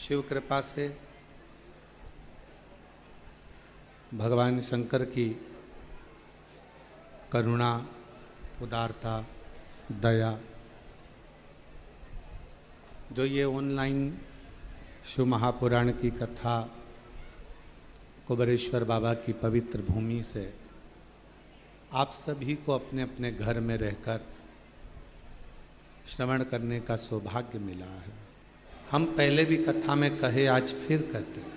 शिव कृपा से भगवान शंकर की करुणा, उदारता, दया, जो ये ऑनलाइन शिव महापुराण की कथा कुबेरेश्वर बाबा की पवित्र भूमि से आप सभी को अपने अपने घर में रहकर श्रवण करने का सौभाग्य मिला है। हम पहले भी कथा में कहे, आज फिर कहते हैं,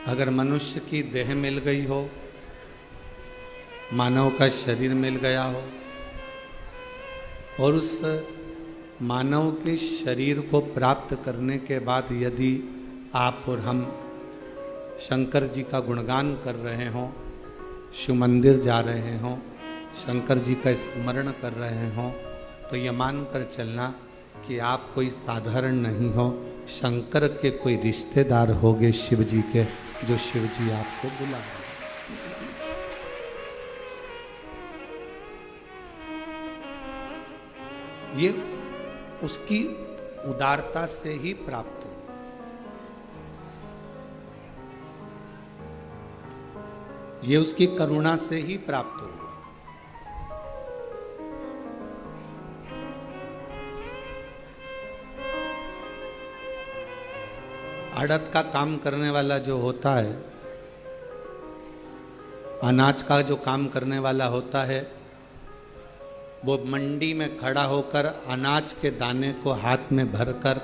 अगर मनुष्य की देह मिल गई हो, मानव का शरीर मिल गया हो और उस मानव के शरीर को प्राप्त करने के बाद यदि आप और हम शंकर जी का गुणगान कर रहे हों, शिव मंदिर जा रहे हों, शंकर जी का स्मरण कर रहे हों, तो ये मानकर चलना कि आप कोई साधारण नहीं हो, शंकर के कोई रिश्तेदार होगे शिव जी के, जो शिव जी आपको बुला रहे हैं। ये उसकी उदारता से ही प्राप्त हो। ये उसकी करुणा से ही प्राप्त हो। आड़त का काम करने वाला जो होता है, अनाज का जो काम करने वाला होता है, वो मंडी में खड़ा होकर अनाज के दाने को हाथ में भरकर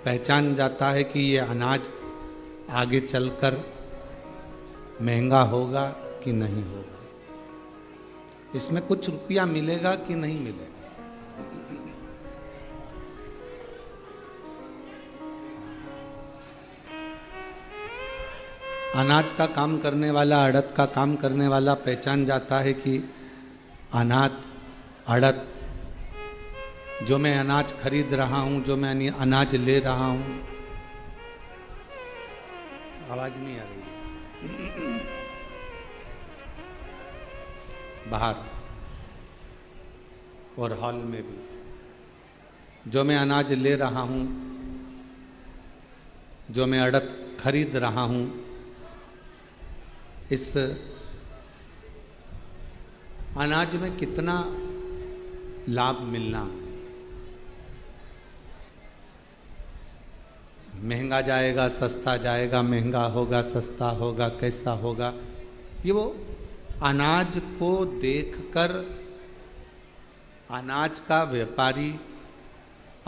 पहचान जाता है कि ये अनाज आगे चलकर महंगा होगा कि नहीं होगा, इसमें कुछ रुपया मिलेगा कि नहीं मिलेगा। अनाज का काम करने वाला, अड़द का काम करने वाला पहचान जाता है कि अनाज, अड़द, जो मैं अनाज खरीद रहा हूं, जो मैं अनाज ले रहा हूं, आवाज नहीं आ रही बाहर और हॉल में भी, जो मैं अनाज ले रहा हूं, जो मैं अड़द खरीद रहा हूं, इस अनाज में कितना लाभ मिलना है। महंगा जाएगा, सस्ता जाएगा, महंगा होगा, सस्ता होगा, कैसा होगा, ये वो अनाज को देखकर अनाज का व्यापारी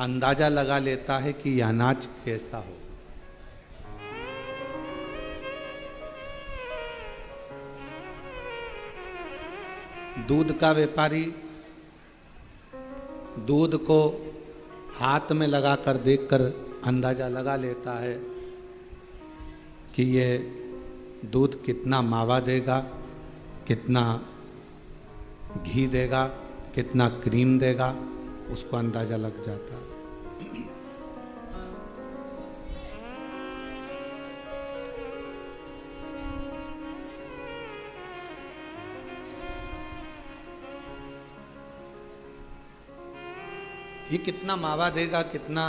अंदाजा लगा लेता है कि यह अनाज कैसा हो। दूध का व्यापारी दूध को हाथ में लगाकर देखकर अंदाजा लगा लेता है कि ये दूध कितना मावा देगा, कितना घी देगा, कितना क्रीम देगा, उसको अंदाजा लग जाता है। ये कितना मावा देगा, कितना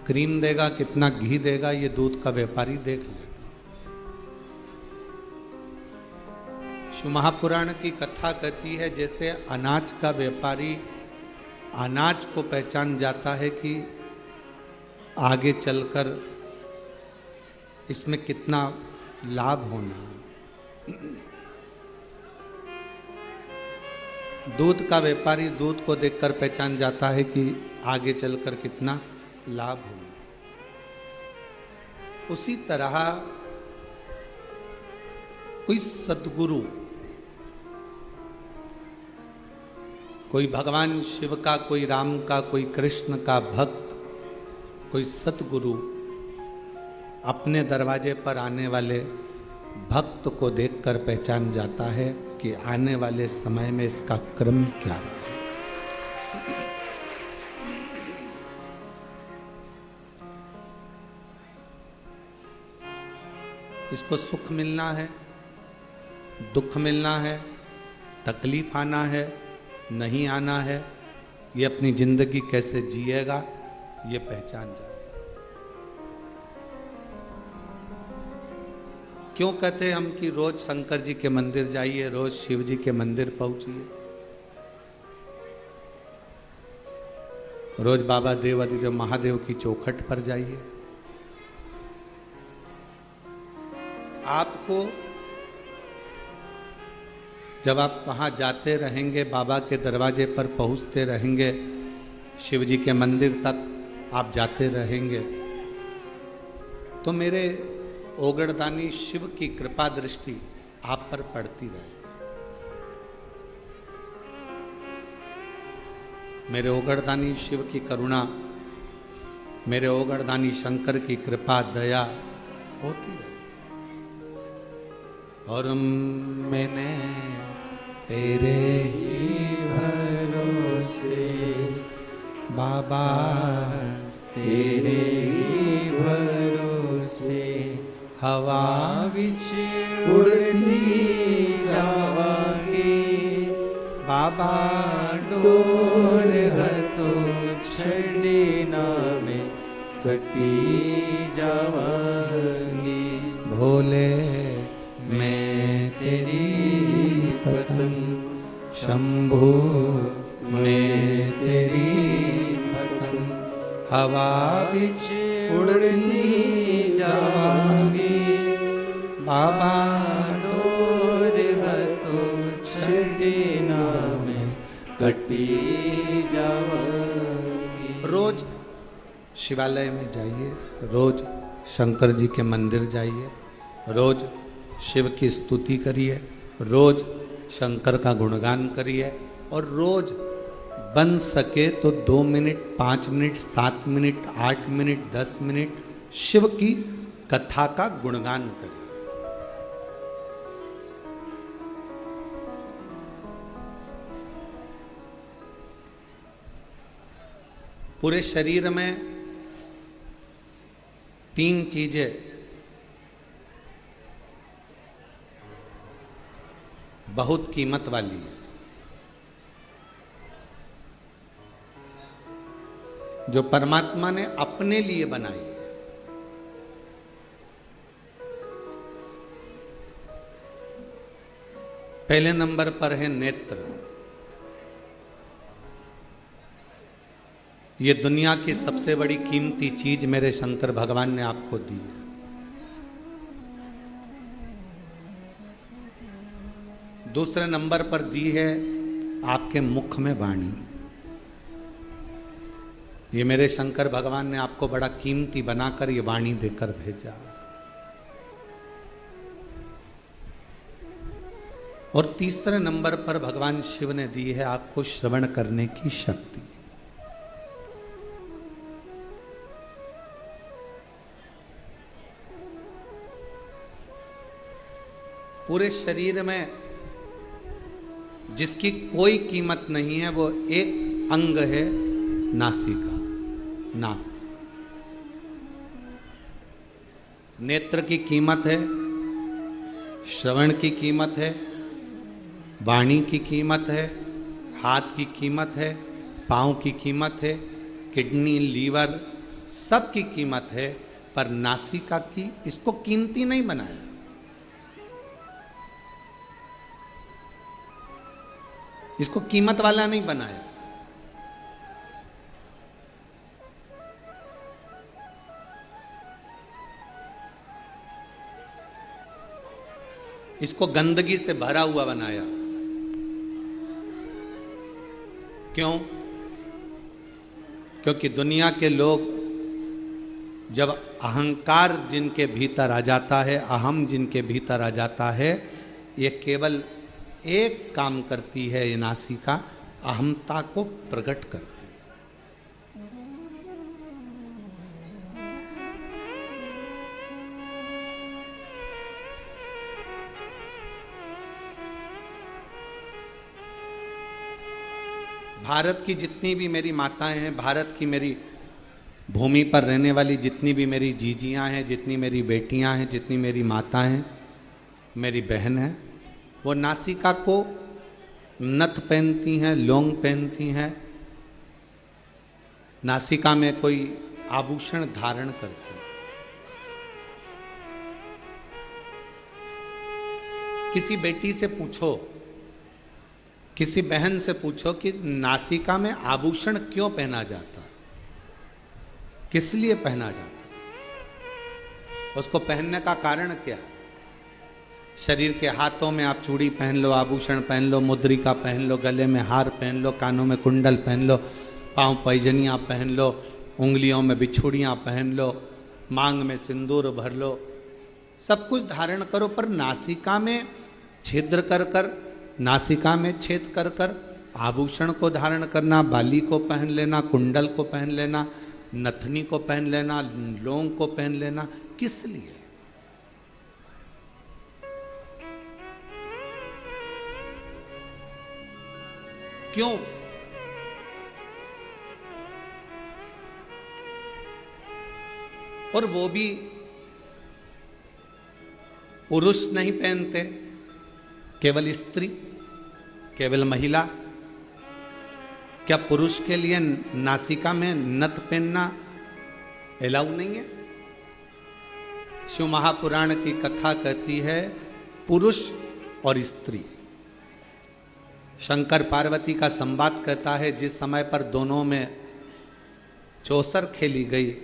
क्रीम देगा, कितना घी देगा, ये दूध का व्यापारी देख लेगा। शिव महापुराण की कथा कहती है, जैसे अनाज का व्यापारी अनाज को पहचान जाता है कि आगे चलकर इसमें कितना लाभ होना है। दूध का व्यापारी दूध को देखकर पहचान जाता है कि आगे चलकर कितना लाभ होगा। उसी तरह कोई सद्गुरु, कोई भगवान शिव का, कोई राम का, कोई कृष्ण का भक्त, कोई सद्गुरु अपने दरवाजे पर आने वाले भक्त को देखकर पहचान जाता है कि आने वाले समय में इसका क्रम क्या है। इसको सुख मिलना है, दुख मिलना है, तकलीफ आना है, नहीं आना है, ये अपनी जिंदगी कैसे जिएगा ये पहचान जाता। क्यों कहते हम कि रोज शंकर जी के मंदिर जाइए, रोज शिव जी के मंदिर पहुंचिए, रोज बाबा देव अधिदेव महादेव की चौखट पर जाइए। आपको जब आप वहां जाते रहेंगे, बाबा के दरवाजे पर पहुंचते रहेंगे, शिव जी के मंदिर तक आप जाते रहेंगे, तो मेरे ओगड़दानी शिव की कृपा दृष्टि आप पर पड़ती रहे। मेरे ओगड़दानी शिव की करुणा, मेरे ओगड़दानी शंकर की कृपा दया होती रहे। और मैंने तेरे ही भरोसे बाबा, तेरे ही भरोसे हवा विच उड़ती जावांगे बाबा, डोर हतो छड़े नामे कटी जावांगी। भोले मैं तेरी पतंग, शंभो मैं तेरी पतंग, हवा बिच उड़ती जावांगी बाबा, डोर हतो छड़े नामे कटी जावांगी। रोज शिवालय में जाइए, रोज शंकर जी के मंदिर जाइए, रोज शिव की स्तुति करिए, रोज शंकर का गुणगान करिए, और रोज बन सके तो 2 minute, 5 minute, 7 minute, 8 minute, 10 minute Shiv की कथा का गुणगान करिए। पूरे शरीर में 3 चीजें बहुत कीमत वाली है, जो परमात्मा ने अपने लिए बनाई। पहले नंबर पर है नेत्र। ये दुनिया की सबसे बड़ी कीमती चीज मेरे शंकर भगवान ने आपको दी है। दूसरे नंबर पर दी है आपके मुख में वाणी। ये मेरे शंकर भगवान ने आपको बड़ा कीमती बनाकर ये वाणी देकर भेजा। और तीसरे नंबर पर भगवान शिव ने दी है आपको श्रवण करने की शक्ति। पूरे शरीर में जिसकी कोई कीमत नहीं है वो एक अंग है, नासिका, नाक। नेत्र की कीमत है, श्रवण की कीमत है, वाणी की कीमत है, हाथ की कीमत है, पाँव की कीमत है, किडनी, लीवर, सब की कीमत है, पर नासिका की इसको कीमती नहीं बनाया। इसको कीमत वाला नहीं बनाया। इसको गंदगी से भरा हुआ बनाया। क्यों? क्योंकि दुनिया के लोग जब अहंकार जिनके भीतर आ जाता है, अहम जिनके भीतर आ जाता है, ये केवल एक काम करती है, ये नासिका अहमता को प्रकट करती है। भारत की जितनी भी मेरी माताएं हैं, भारत की मेरी भूमि पर रहने वाली जितनी भी मेरी जीजियां हैं, जितनी मेरी बेटियां हैं, जितनी मेरी माताएं हैं, मेरी बहन है, वो नासिका को नथ पहनती हैं, लौंग पहनती हैं, नासिका में कोई आभूषण धारण करते हैं। किसी बेटी से पूछो, किसी बहन से पूछो कि नासिका में आभूषण क्यों पहना जाता है, किस लिए पहना जाता है, उसको पहनने का कारण क्या है। शरीर के हाथों में आप चूड़ी पहन लो, आभूषण पहन लो, मुद्रिका पहन लो, गले में हार पहन लो, कानों में कुंडल पहन लो, पांव पैजनियाँ पहन लो, उंगलियों में बिछुड़ियाँ पहन लो, मांग में सिंदूर भर लो, सब कुछ धारण करो, पर नासिका में छिद्र कर कर, नासिका में छेद कर कर आभूषण को धारण करना, बाली को पहन लेना, कुंडल को पहन लेना, नथनी को पहन लेना, लौंग को पहन लेना, किस लिए? क्यों? और वो भी पुरुष नहीं पहनते, केवल स्त्री, केवल महिला। क्या पुरुष के लिए नासिका में नथ पहनना अलाउ नहीं है? शिव महापुराण की कथा कहती है पुरुष और स्त्री। शंकर पार्वती का संवाद कहता है जिस समय पर दोनों में चौसर खेली गई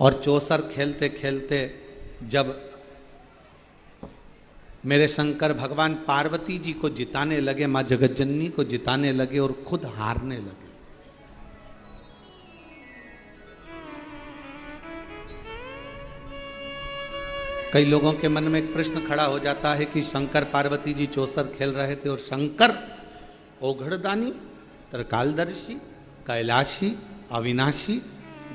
और चौसर खेलते खेलते जब मेरे शंकर भगवान पार्वती जी को जिताने लगे, मां जगतजननी को जिताने लगे और खुद हारने लगे। कई लोगों के मन में एक प्रश्न खड़ा हो जाता है कि शंकर पार्वती जी चौसर खेल रहे थे और शंकर ओघड़दानी, त्रिकालदर्शी, कैलाशी, अविनाशी,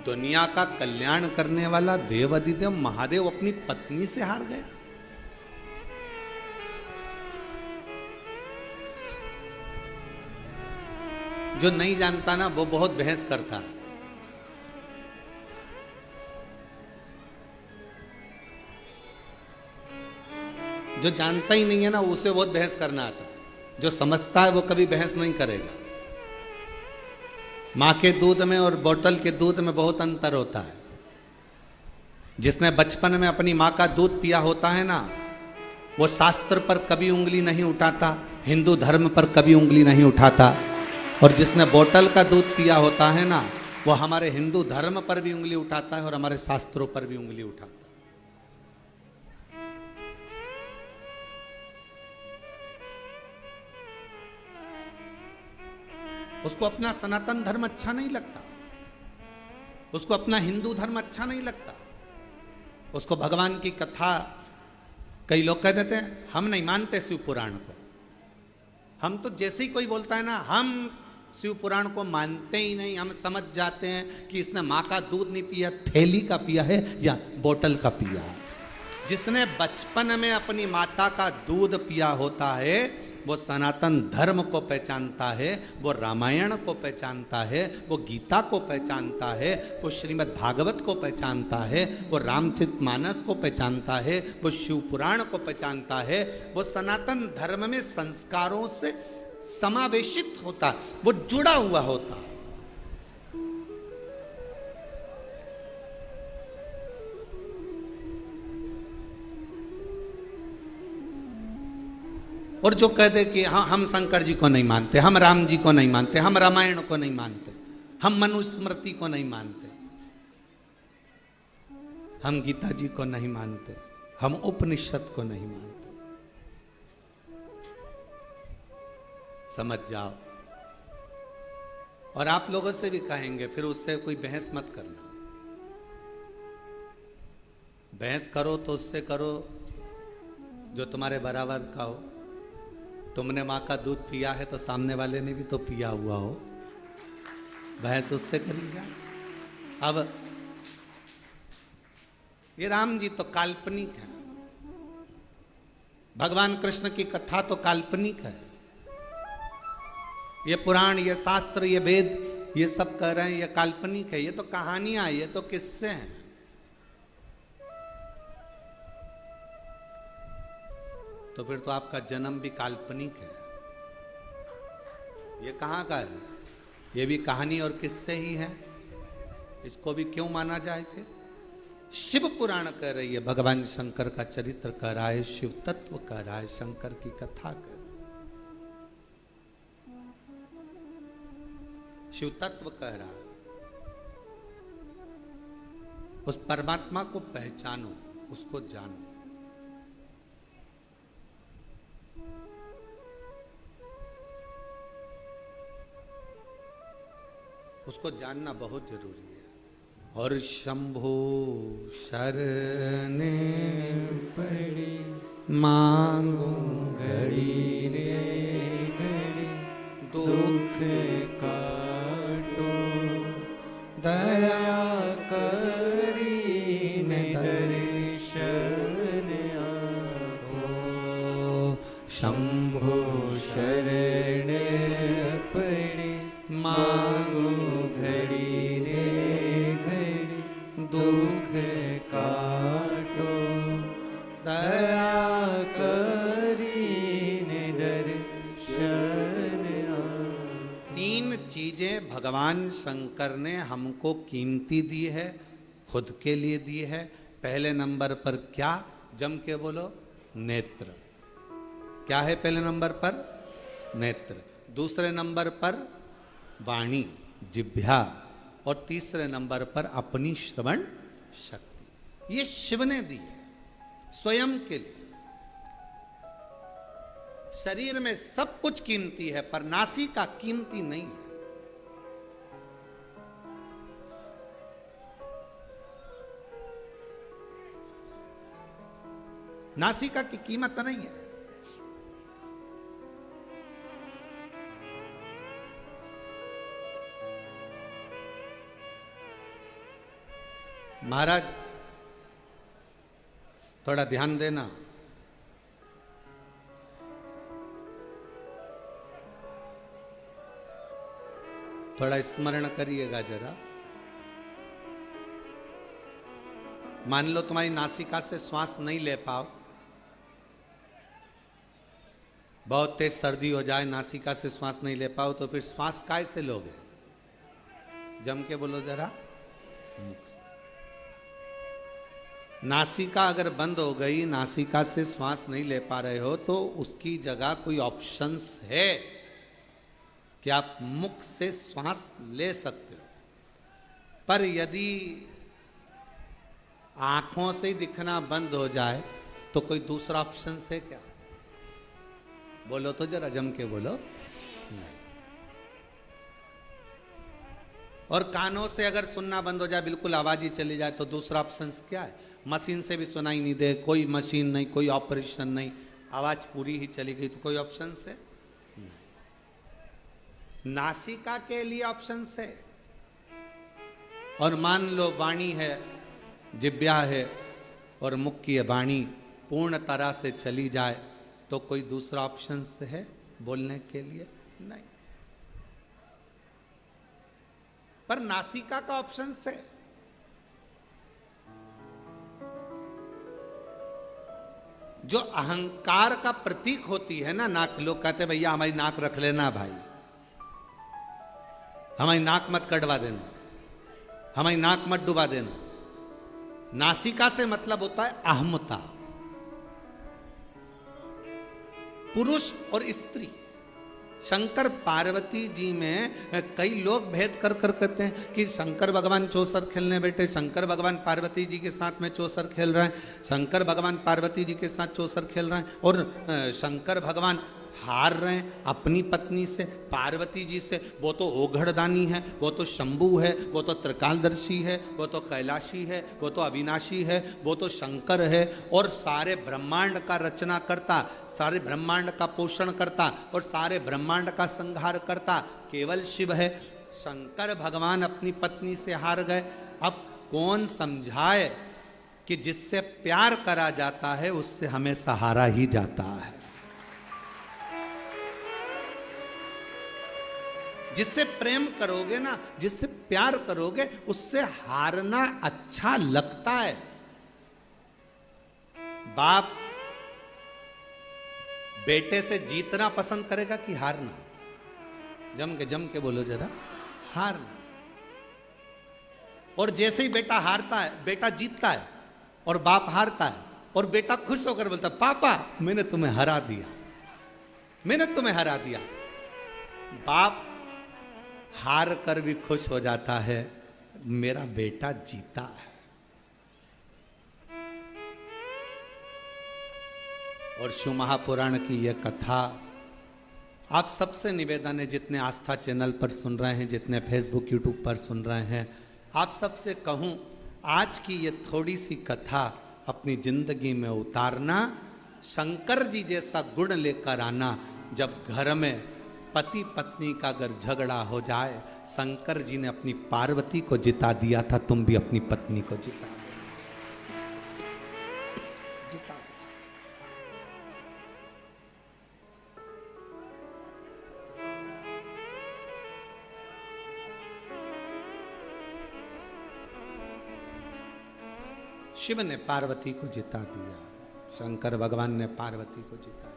दुनिया का कल्याण करने वाला देवाधिदेव महादेव अपनी पत्नी से हार गया। जो नहीं जानता ना वो बहुत बहस करता है। जो जानता ही नहीं है ना उसे बहुत बहस करना आता है। जो समझता है वो कभी बहस नहीं करेगा। मां के दूध में और बोतल के दूध में बहुत अंतर होता है। जिसने बचपन में अपनी मां का दूध पिया होता है ना, वो शास्त्र पर कभी उंगली नहीं उठाता, हिंदू धर्म पर कभी उंगली नहीं उठाता। और जिसने बोतल का दूध पिया होता है ना, वो हमारे हिंदू धर्म पर भी उंगली उठाता है और हमारे शास्त्रों पर भी उंगली उठाता है। उसको अपना सनातन धर्म अच्छा नहीं लगता, उसको अपना हिंदू धर्म अच्छा नहीं लगता, उसको भगवान की कथा, कई लोग कह देते हैं हम नहीं मानते शिव पुराण को। हम तो जैसे ही कोई बोलता है ना हम शिव पुराण को मानते ही नहीं, हम समझ जाते हैं कि इसने माँ का दूध नहीं पिया, थैली का पिया है या बोतल का पिया है। जिसने बचपन में अपनी माता का दूध पिया होता है वो सनातन धर्म को पहचानता है, वो रामायण को पहचानता है, वो गीता को पहचानता है, वो श्रीमद् भागवत को पहचानता है, वो रामचरितमानस को पहचानता है, वो शिव पुराण को पहचानता है। वो सनातन धर्म में संस्कारों से समावेशित होता, वो जुड़ा हुआ होता। और जो कह दे कि हाँ हम शंकर जी को नहीं मानते, हम राम जी को नहीं मानते, हम रामायण को नहीं मानते, हम मनुस्मृति को नहीं मानते, हम गीता जी को नहीं मानते, हम उपनिषद को नहीं मानते, समझ जाओ। और आप लोगों से भी कहेंगे, फिर उससे कोई बहस मत करना। बहस करो तो उससे करो जो तुम्हारे बराबर का हो। तुमने माँ का दूध पिया है तो सामने वाले ने भी तो पिया हुआ हो, बहस उससे करेगा। अब ये राम जी तो काल्पनिक है, भगवान कृष्ण की कथा तो काल्पनिक है। ये पुराण, ये शास्त्र, ये वेद, ये सब कह रहे हैं ये काल्पनिक है, ये तो कहानियां, ये तो किस्से हैं। तो फिर तो आपका जन्म भी काल्पनिक है। ये कहाँ का है? ये भी कहानी और किस्से ही है। इसको भी क्यों माना जाए थे? शिव पुराण कह रही है, भगवान शंकर का चरित्र कह रहा है, शिव तत्व कह रहा है, शंकर की कथा कह रहा है, शिव तत्व कह रहा है। उस परमात्मा को पहचानो, उसको जानो। उसको जानना बहुत जरूरी है। और शंभो शरणे पड़ी मांगो घड़ी रे घड़ी, दुख काटो दया करी ने दर्शन आपो। शंभो शरणे पड़ी मांगो घड़ी रे घड़ी, दुख काटो दया करी ने दर्शन आपो। तीन चीजें भगवान शंकर ने हमको कीमती दी है, खुद के लिए दी है। पहले नंबर पर क्या? जम के बोलो, नेत्र। क्या है पहले नंबर पर? नेत्र। दूसरे नंबर पर वाणी, जिह्वा। और तीसरे नंबर पर अपनी श्रवण शक्ति। ये शिव ने दी है स्वयं के लिए। शरीर में सब कुछ कीमती है, पर नासिका कीमती नहीं है। नासिका की कीमत नहीं है। महाराज थोड़ा ध्यान देना। थोड़ा स्मरण करिएगा जरा। मान लो तुम्हारी नासिका से श्वास नहीं ले पाओ, बहुत तेज सर्दी हो जाए, नासिका से श्वास नहीं ले पाओ, तो फिर श्वास काय से लोगे? जम के बोलो जरा, मुख से। नासिका अगर बंद हो गई, नासिका से श्वास नहीं ले पा रहे हो, तो उसकी जगह कोई ऑप्शंस है कि आप मुख से श्वास ले सकते हो। पर यदि आंखों से दिखना बंद हो जाए तो कोई दूसरा ऑप्शन है क्या? बोलो तो जरा, जम के बोलो। नहीं। और कानों से अगर सुनना बंद हो जाए, बिल्कुल आवाज ही चली जाए, तो दूसरा ऑप्शन क्या है? मशीन से भी सुनाई नहीं दे, कोई मशीन नहीं, कोई ऑपरेशन नहीं, आवाज पूरी ही चली गई, तो कोई ऑप्शन है? नहीं। नासिका के लिए ऑप्शन है। और मान लो वाणी है, जिह्वा है और मुख की वाणी पूर्ण तरह से चली जाए, तो कोई दूसरा ऑप्शन है बोलने के लिए? नहीं। पर नासिका का ऑप्शन है। जो अहंकार का प्रतीक होती है ना नाक, लोग कहते हैं भैया हमारी नाक रख लेना भाई, हमारी नाक मत कटवा देना, हमारी नाक मत डुबा देना। नासिका से मतलब होता है अहमता। पुरुष और स्त्री, शंकर पार्वती जी में कई लोग भेद कर कहते हैं कि शंकर भगवान चौसर खेलने बैठे, शंकर भगवान पार्वती जी के साथ में चौसर खेल रहे हैं, शंकर भगवान पार्वती जी के साथ चौसर खेल रहे हैं, और शंकर भगवान हार रहे हैं अपनी पत्नी से, पार्वती जी से। वो तो ओघड़दानी है, वो तो शंभू है, वो तो त्रिकालदर्शी है, वो तो कैलाशी है, वो तो अविनाशी है, वो तो शंकर है, और सारे ब्रह्मांड का रचना करता, सारे ब्रह्मांड का पोषण करता और सारे ब्रह्मांड का संहार करता केवल शिव है। शंकर भगवान अपनी पत्नी से हार गए। अब कौन समझाए कि जिससे प्यार करा जाता है उससे हमेशा हारा ही जाता है। जिससे प्रेम करोगे ना, जिससे प्यार करोगे, उससे हारना अच्छा लगता है। बाप बेटे से जीतना पसंद करेगा कि हारना? जम के बोलो जरा, हारना। और जैसे ही बेटा हारता है, बेटा जीतता है और बाप हारता है, और बेटा खुश होकर बोलता पापा मैंने तुम्हें हरा दिया, मैंने तुम्हें हरा दिया। बाप हार कर भी खुश हो जाता है, मेरा बेटा जीता है। और शिव महापुराण की यह कथा आप सबसे निवेदन है, जितने आस्था चैनल पर सुन रहे हैं, जितने फेसबुक यूट्यूब पर सुन रहे हैं, आप सबसे कहूं आज की ये थोड़ी सी कथा अपनी जिंदगी में उतारना, शंकर जी जैसा गुण लेकर आना। जब घर में पति पत्नी का अगर झगड़ा हो जाए, शंकर जी ने अपनी पार्वती को जिता दिया था, तुम भी अपनी पत्नी को जिता दो। शिव ने पार्वती को जिता दिया, शंकर भगवान ने पार्वती को जिताया,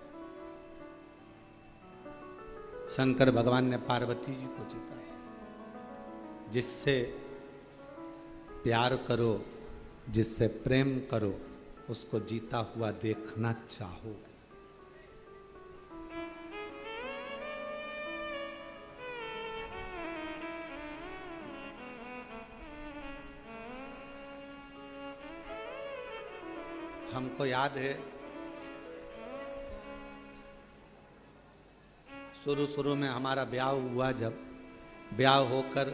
शंकर भगवान ने पार्वती जी को जिताया। जिससे प्यार करो, जिससे प्रेम करो, उसको जीता हुआ देखना चाहोगे। हमको याद है शुरू में हमारा ब्याह हुआ, जब ब्याह होकर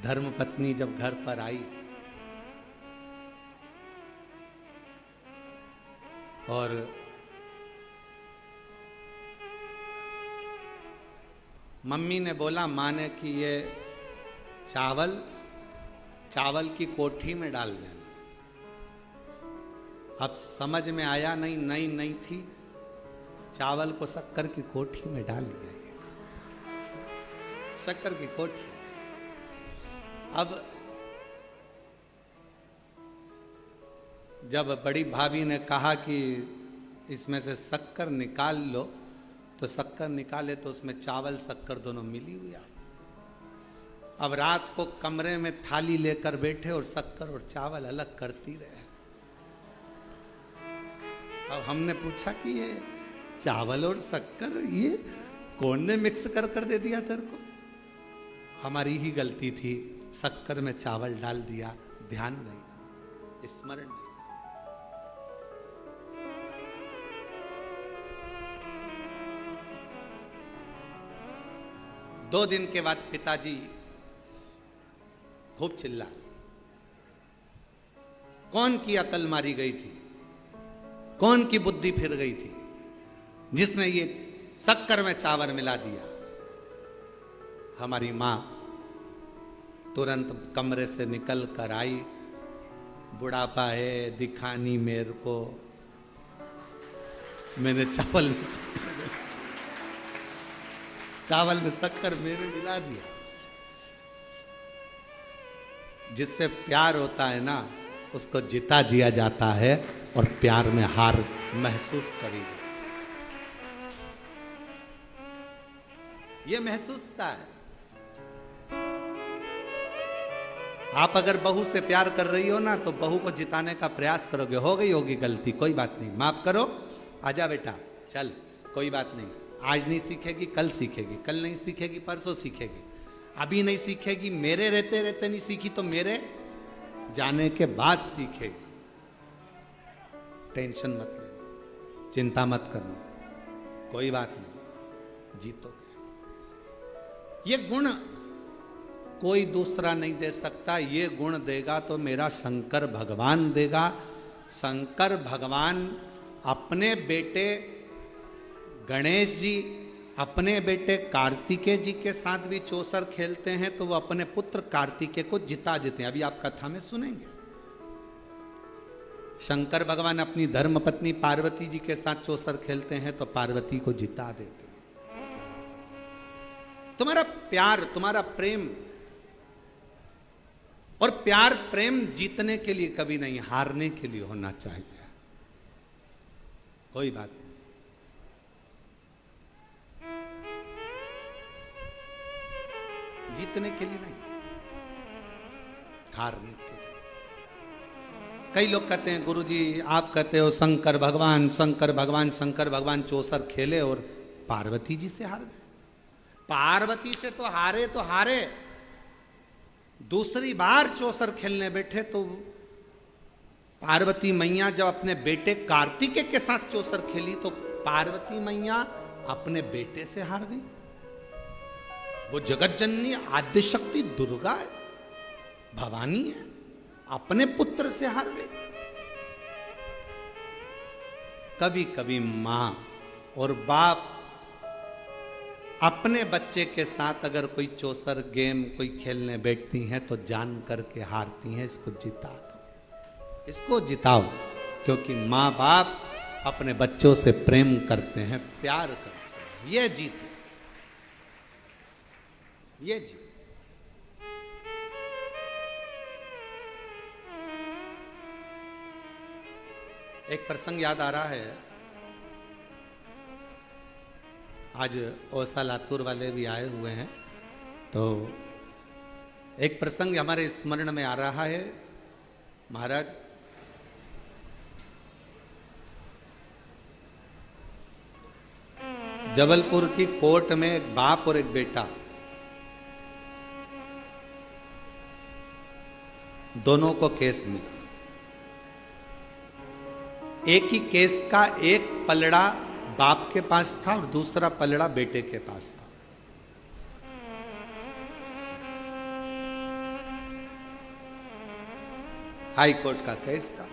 धर्म पत्नी जब घर पर आई और मम्मी ने बोला, माँ ने कि ये चावल की कोठी में डाल देना। अब समझ में आया नहीं, नई थी, चावल को शक्कर की कोठी में डाल दिया, शक्कर की कोठी। अब जब बड़ी भाभी ने कहा कि इसमें से शक्कर निकाल लो, तो शक्कर निकाले तो उसमें चावल शक्कर दोनों मिली हुई आई। अब रात को कमरे में थाली लेकर बैठे और शक्कर और चावल अलग करती रहे। अब हमने पूछा कि ये चावल और शक्कर ये कौन ने मिक्स कर दे दिया तेरे को? हमारी ही गलती थी, शक्कर में चावल डाल दिया, ध्यान नहीं, स्मरण नहीं। दो दिन के बाद पिताजी खूब चिल्ला, कौन की अकल मारी गई थी, कौन की बुद्धि फिर गई थी जिसने ये शक्कर में चावल मिला दिया? हमारी माँ तुरंत कमरे से निकल कर आई, बुढ़ापा है दिखानी मेरे को, मैंने चावल में शक्कर मेरे मिला दिया। जिससे प्यार होता है ना, उसको जिता दिया जाता है और प्यार में हार महसूस करेगी। ये महसूसता है। आप अगर बहू से प्यार कर रही हो ना, तो बहू को जिताने का प्रयास करोगे, हो गई होगी गलती, कोई बात नहीं, माफ करो, आजा बेटा, चल, कोई बात नहीं, आज नहीं सीखेगी कल सीखेगी, कल नहीं सीखेगी परसों सीखेगी, अभी नहीं सीखेगी, मेरे रहते रहते नहीं सीखी तो मेरे जाने के बाद सीखेगी। टेंशन मत लेना, चिंता मत करना, कोई बात नहीं, जीतोगे। ये गुण कोई दूसरा नहीं दे सकता, ये गुण देगा तो मेरा शंकर भगवान देगा। शंकर भगवान अपने बेटे गणेश जी, अपने बेटे कार्तिकेय जी के साथ भी चौसर खेलते हैं, तो वो अपने पुत्र कार्तिकेय को जिता देते हैं। अभी आप कथा में सुनेंगे, शंकर भगवान अपनी धर्म पत्नी पार्वती जी के साथ चौसर खेलते हैं तो पार्वती को जिता देते हैं। तुम्हारा प्यार, तुम्हारा प्रेम, और प्यार प्रेम जीतने के लिए कभी नहीं, हारने के लिए होना चाहिए। कोई बात नहीं, जीतने के लिए नहीं। हारने के लिए। कई लोग कहते हैं गुरुजी आप कहते हो शंकर भगवान शंकर भगवान शंकर भगवान चौसर खेले और पार्वती जी से हार गए। पार्वती से तो हारे, दूसरी बार चौसर खेलने बैठे तो पार्वती मैया जब अपने बेटे कार्तिकेय के साथ चौसर खेली तो पार्वती मैया अपने बेटे से हार गई। वो जगत जननी आद्य शक्ति दुर्गा है, भवानी है, अपने पुत्र से हार गई। कभी कभी मां और बाप अपने बच्चे के साथ अगर कोई चौसर गेम कोई खेलने बैठती हैं तो जान करके हारती हैं। इसको जिता दो, इसको जिताओ, क्योंकि माँ बाप अपने बच्चों से प्रेम करते हैं, प्यार करते हैं। ये जीत, ये जीत। एक प्रसंग याद आ रहा है, आज ओसा लातूर वाले भी आए हुए हैं, तो एक प्रसंग हमारे स्मरण में आ रहा है। महाराज जबलपुर की कोर्ट में एक बाप और एक बेटा, दोनों को केस मिला। एक ही केस का एक पलड़ा बाप के पास था और दूसरा पलड़ा बेटे के पास था। हाई कोर्ट का केस था।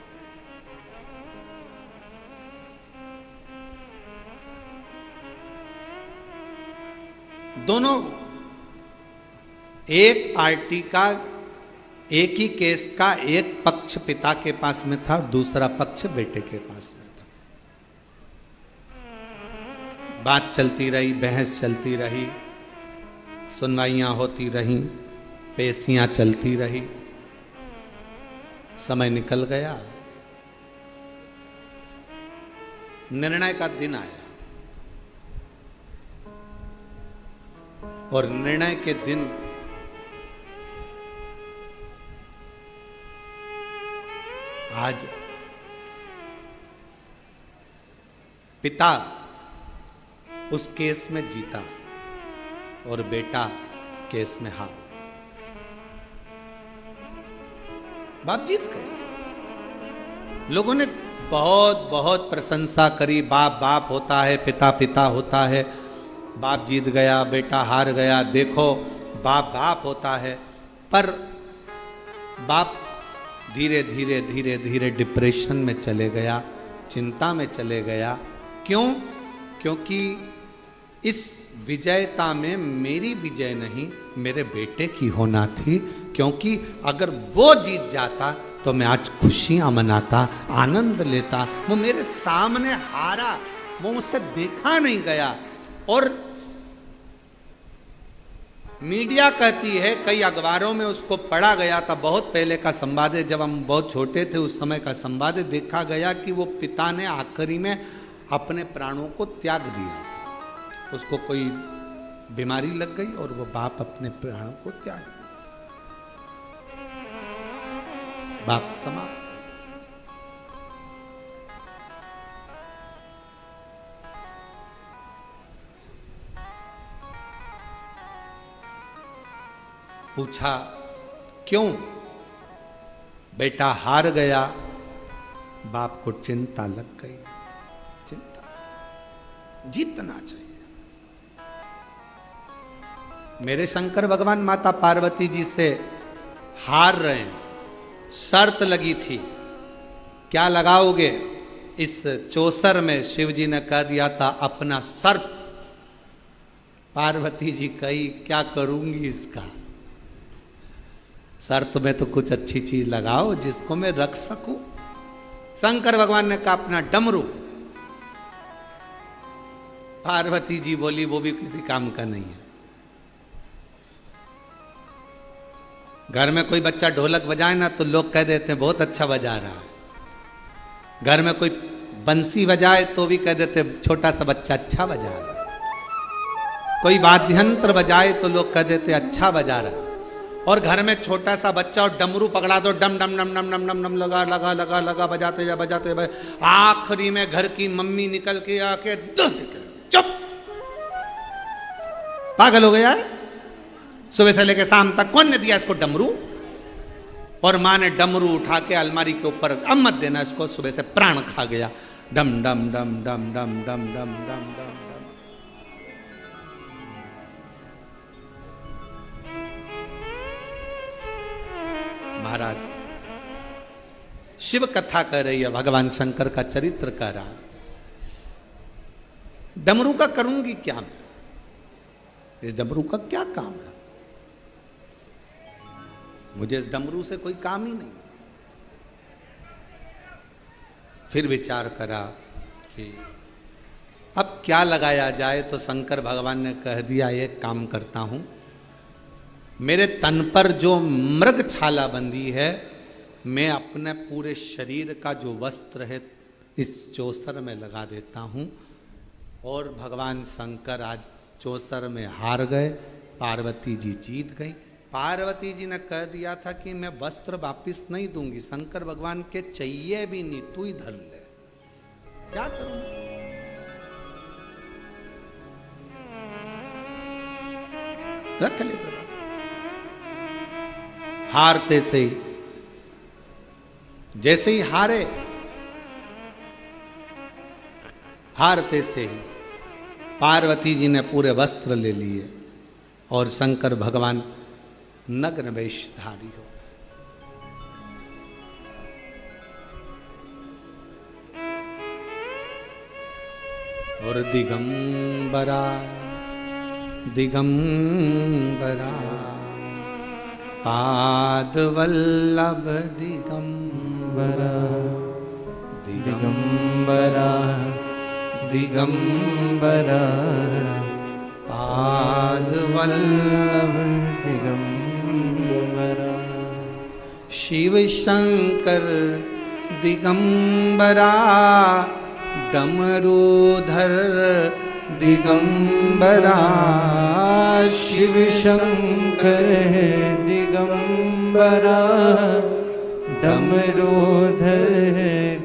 दोनों एक पार्टी का, एक ही केस का एक पक्ष पिता के पास में था और दूसरा पक्ष बेटे के पास में था। बात चलती रही, बहस चलती रही, सुनवाइयां होती रहीं, पेशियां चलती रही। समय निकल गया, निर्णय का दिन आया और निर्णय के दिन आज पिता उस केस में जीता और बेटा केस में हार। बाप जीत गए। लोगों ने बहुत बहुत प्रशंसा करी, बाप बाप होता है, पिता पिता होता है, बाप जीत गया बेटा हार गया, देखो बाप बाप होता है। पर बाप धीरे धीरे धीरे धीरे डिप्रेशन में चले गया, चिंता में चले गया। क्यों? क्योंकि इस विजयता में मेरी विजय नहीं, मेरे बेटे की होना थी। क्योंकि अगर वो जीत जाता तो मैं आज खुशियां मनाता, आनंद लेता। वो मेरे सामने हारा, वो मुझसे देखा नहीं गया। और मीडिया कहती है, कई अखबारों में उसको पढ़ा गया था, बहुत पहले का संवाद है, जब हम बहुत छोटे थे उस समय का संवाद है, देखा गया कि वो पिता ने आखिरी में अपने प्राणों को त्याग दिया। उसको कोई बीमारी लग गई और वो बाप अपने प्राणों को त्याग दिया। बाप समाप्त। पूछा क्यों? बेटा हार गया। बाप को चिंता लग गई। चिंता, जीतना चाहिए। मेरे शंकर भगवान माता पार्वती जी से हार रहे हैं, शर्त लगी थी, क्या लगाओगे? इस चौसर में शिव जी ने कह दिया था अपना सर्प। पार्वती जी कही क्या करूंगी इसका? शर्त में तो कुछ अच्छी चीज लगाओ जिसको मैं रख सकूं। शंकर भगवान ने कहा अपना डमरू। पार्वती जी बोली वो भी किसी काम का नहीं है। घर में कोई बच्चा ढोलक बजाए ना तो लोग कह देते हैं बहुत अच्छा बजा रहा है। घर में कोई बंसी बजाए तो भी कह देते छोटा सा बच्चा अच्छा बजा रहा है। कोई वाद्य यंत्र बजाए तो लोग कह देते अच्छा बजा रहा है। और घर में छोटा सा बच्चा और डमरू पकड़ा दो, डम डम डम डम डम डम डम लगा लगा लगा लगा बजाते जा बजाते, आखिरी में घर की मम्मी निकल के आके चुप, पागल हो गया है, सुबह से लेके शाम तक कौन ने दिया इसको डमरू? और माँ ने डमरू उठा के अलमारी के ऊपर, अब मत देना इसको, सुबह से प्राण खा गया, डम डम डम डम डम डम डम डम डम। महाराज शिव कथा कह रही है, भगवान शंकर का चरित्र कह रहा, डमरू का करूंगी क्या मैं? इस डमरू का क्या काम है? मुझे इस डमरू से कोई काम ही नहीं। फिर विचार करा कि अब क्या लगाया जाए, तो शंकर भगवान ने कह दिया, एक काम करता हूं, मेरे तन पर जो मृग छाला बंधी है, मैं अपने पूरे शरीर का जो वस्त्र है इस चौसर में लगा देता हूं। और भगवान शंकर आज चौसर में हार गए, पार्वती जी जीत गई। पार्वती जी ने कह दिया था कि मैं वस्त्र वापिस नहीं दूंगी, शंकर भगवान के चाहिए भी नहीं, तू ही धर ले, क्या करूं? रख ले प्रभा। हारते से ही, जैसे ही हारते से ही पार्वती जी ने पूरे वस्त्र ले लिए और शंकर भगवान नग्न वेशधारी हो। और दिगंबरा दिगंबरा पाद वल्लभ दिगंबरा दिगंबरा दिगंबरा पाद वल्लभ दिगंबरा। शिव शंकर दिगंबरा डमरूधर दिगंबरा। शिव शंकर दिगंबरा डमरूधर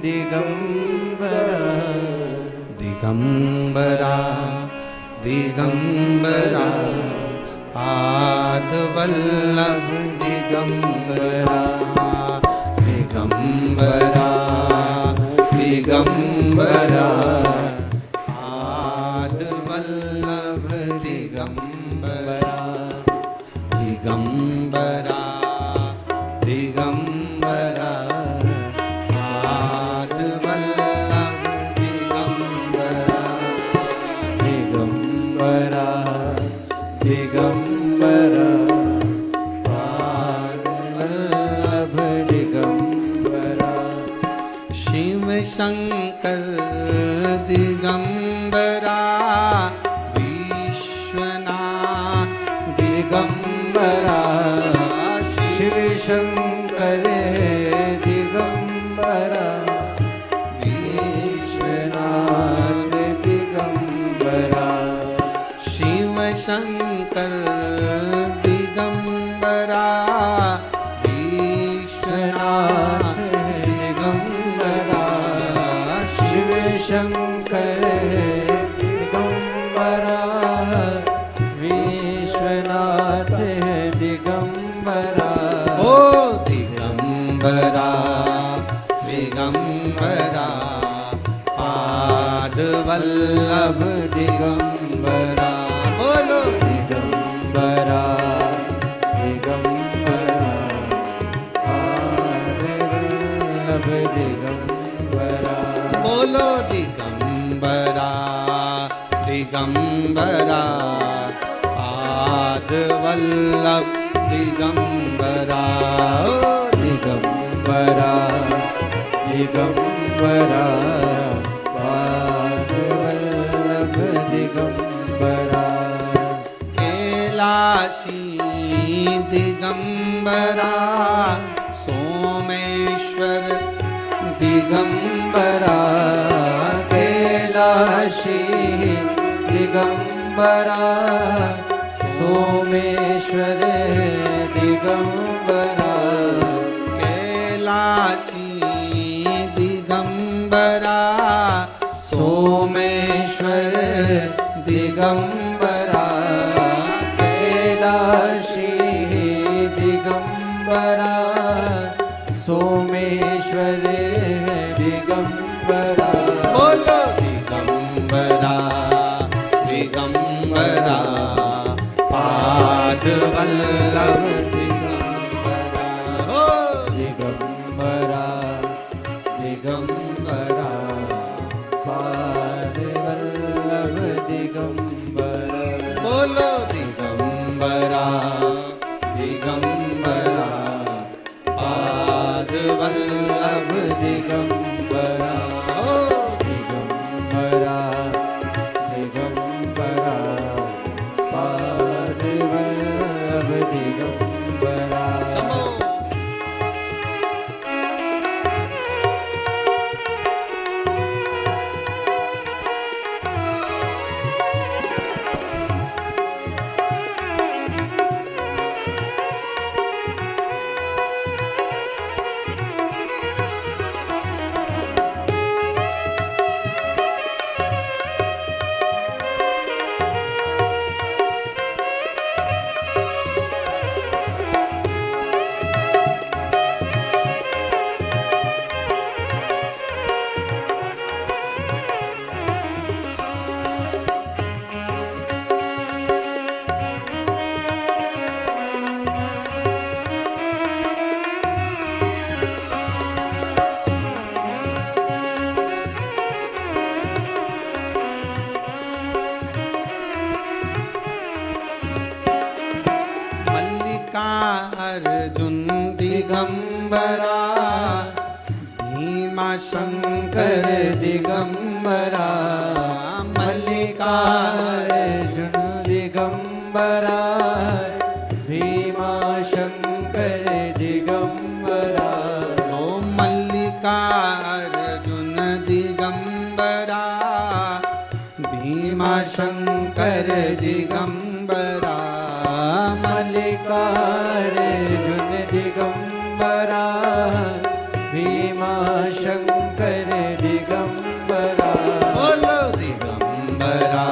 दिगंबरा। दिगंबरा दिगंबरा पाद वल्लभ दिगंबरा। दिगंबरा दिगंबरा पाद वल्लभ दिगंबरा। दिगंबरा दिगंबरा पाद वल्लभ दिगंबरा। दिगंबरा दिगंबरा पाद वल्लभ दिगंबरा। शिव शंकर दिगंबरा विश्वनाथ दिगंबरा। शिव शंकर दिगंबरा विश्वनाथ दिगंबरा। शिव शंकर दिगंबरा विश्वनाथ दिगंबरा। शिव शंकर दिगंबरा विश्वनाथ दिगंबरा। ओ दिगंबरा दिगंबरा पाद वल्लभ दिगंबरा। बोलो दिगंबरा दिगंबरा पाद वल्लभ दिगंबरा। बोलो दिगंबरा दिगंबरा पाद वल्लभ दिगंबरा। दिगंबरा दिगंबरा पाद वल्लभ दिगंबरा। कैलाशी दिगंबरा सोमेश्वर दिगंबरा। कैलाशी दिगंबरा सोमेश्वर दिगंबरा। दिगंबरा कैलाशी दिगंबरा सोमेश्वर दिगंबरा कैलाशी दिगंबरा सोमेश्वर दिगंबरा बोलो दिगंबरा दिगंबरा पाद वल्लभ दिगंबरा हो दिगंबरा दिगंबरा पाद वल्लभ दिगंबरा बोलो दिगंबरा दिगंबरा पाद वल्लभ दिगंबरा हो दिगंबरा दिगंबरा पाद वल्लभ दिगंबरा समो अर्जुन दिगंबरा भीमा शंकर दिगंबरा मल्लिकार्जुन दिगंबरा भीमा शंकर दिगंबरा ओ मल्लिकार्जुन दिगंबरा भीमा शंकर दिगंबरा मल्लिकार्जुन दिगंबरा भीमा शंकर दिगंबरा बोलो दिगंबरा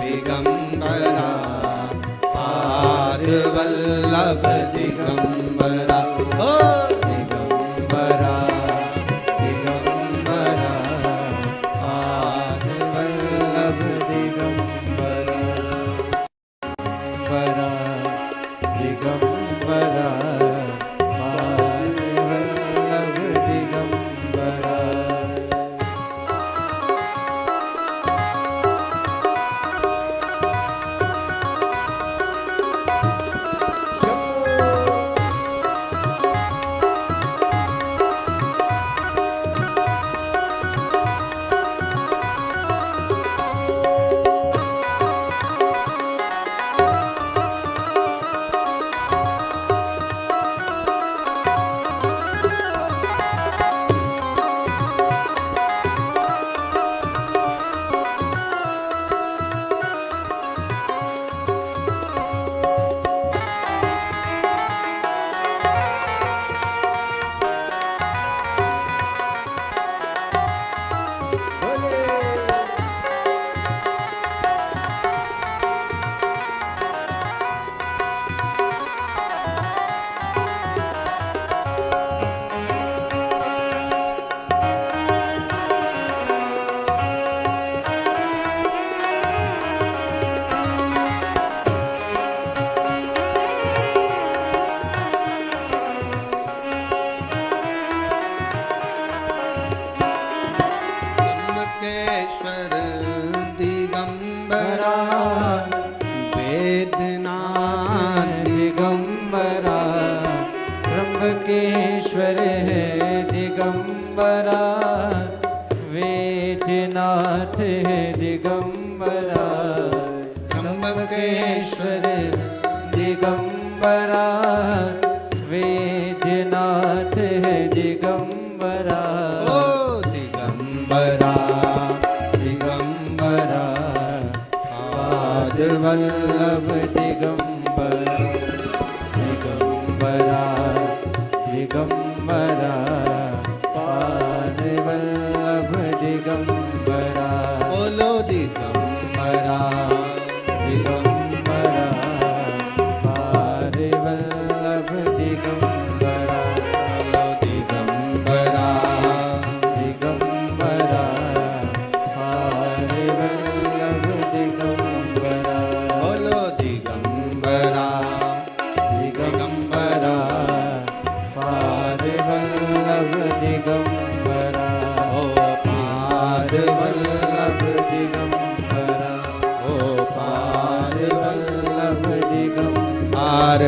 दिगंबरा पाद वल्लभ दिगंबरा ओ दिगंबरा दिगंबरा पाद वल्लभ दिगंबरा दिगंबरा पाद वल्लभ दिगंबरा त्र्यंबकेश्वर दिगंबरा वेदनाथ दिगंबरा त्र्यंबकेश्वर है दिगंबरा वेदनाथ है दिगंबरा त्र्यंबकेश्वर दिगंबरा वेदनाथ है दिगंबरा ओ दिगंबरा दिगंबरा पाद वल्लभ दिगंबरा दिगंबरा दिगंबरा पादवल्लभ दिगंबरा बोलो दिगंबरा दिगंबरा पादवल्लभ दिगंबरा बोलो दिगंबरा दिगंबरा पादवल्लभ दिगंबरा बोलो दिगंबरा दिगंबरा पादवल्लभ दिगंबरा ओ पादवल्लभ दिगंबरा ओ पादवल्लभ पार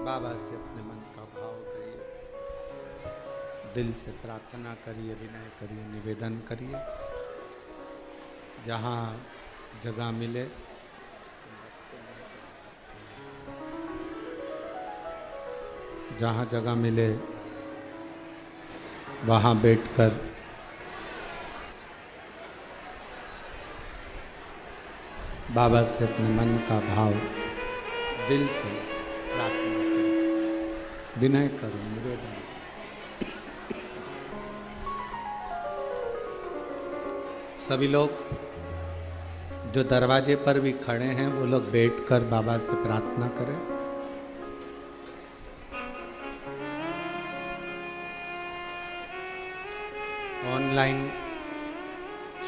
बाबा से अपने मन का भाव करिए, दिल से प्रार्थना करिए, विनय करिए, निवेदन करिए। जहाँ जगह मिले जहाँ जगह मिले वहाँ बैठकर बाबा से अपने मन का भाव दिल से प्रार्थना करो, विनय करो, निवेदन। सभी लोग जो दरवाजे पर भी खड़े हैं वो लोग बैठकर बाबा से प्रार्थना करें। ऑनलाइन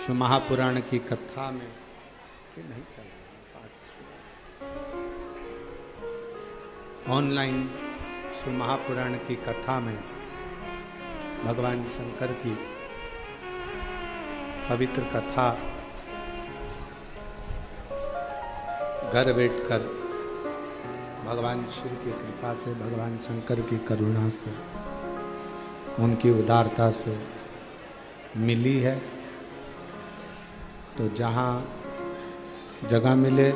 शिव महापुराण की कथा में ये नहीं चल रहा। ऑनलाइन शिव महापुराण की कथा में भगवान शंकर की पवित्र कथा घर बैठकर भगवान शिव की कृपा से, भगवान शंकर की करुणा से, उनकी उदारता से मिली है। तो जहाँ जगह मिले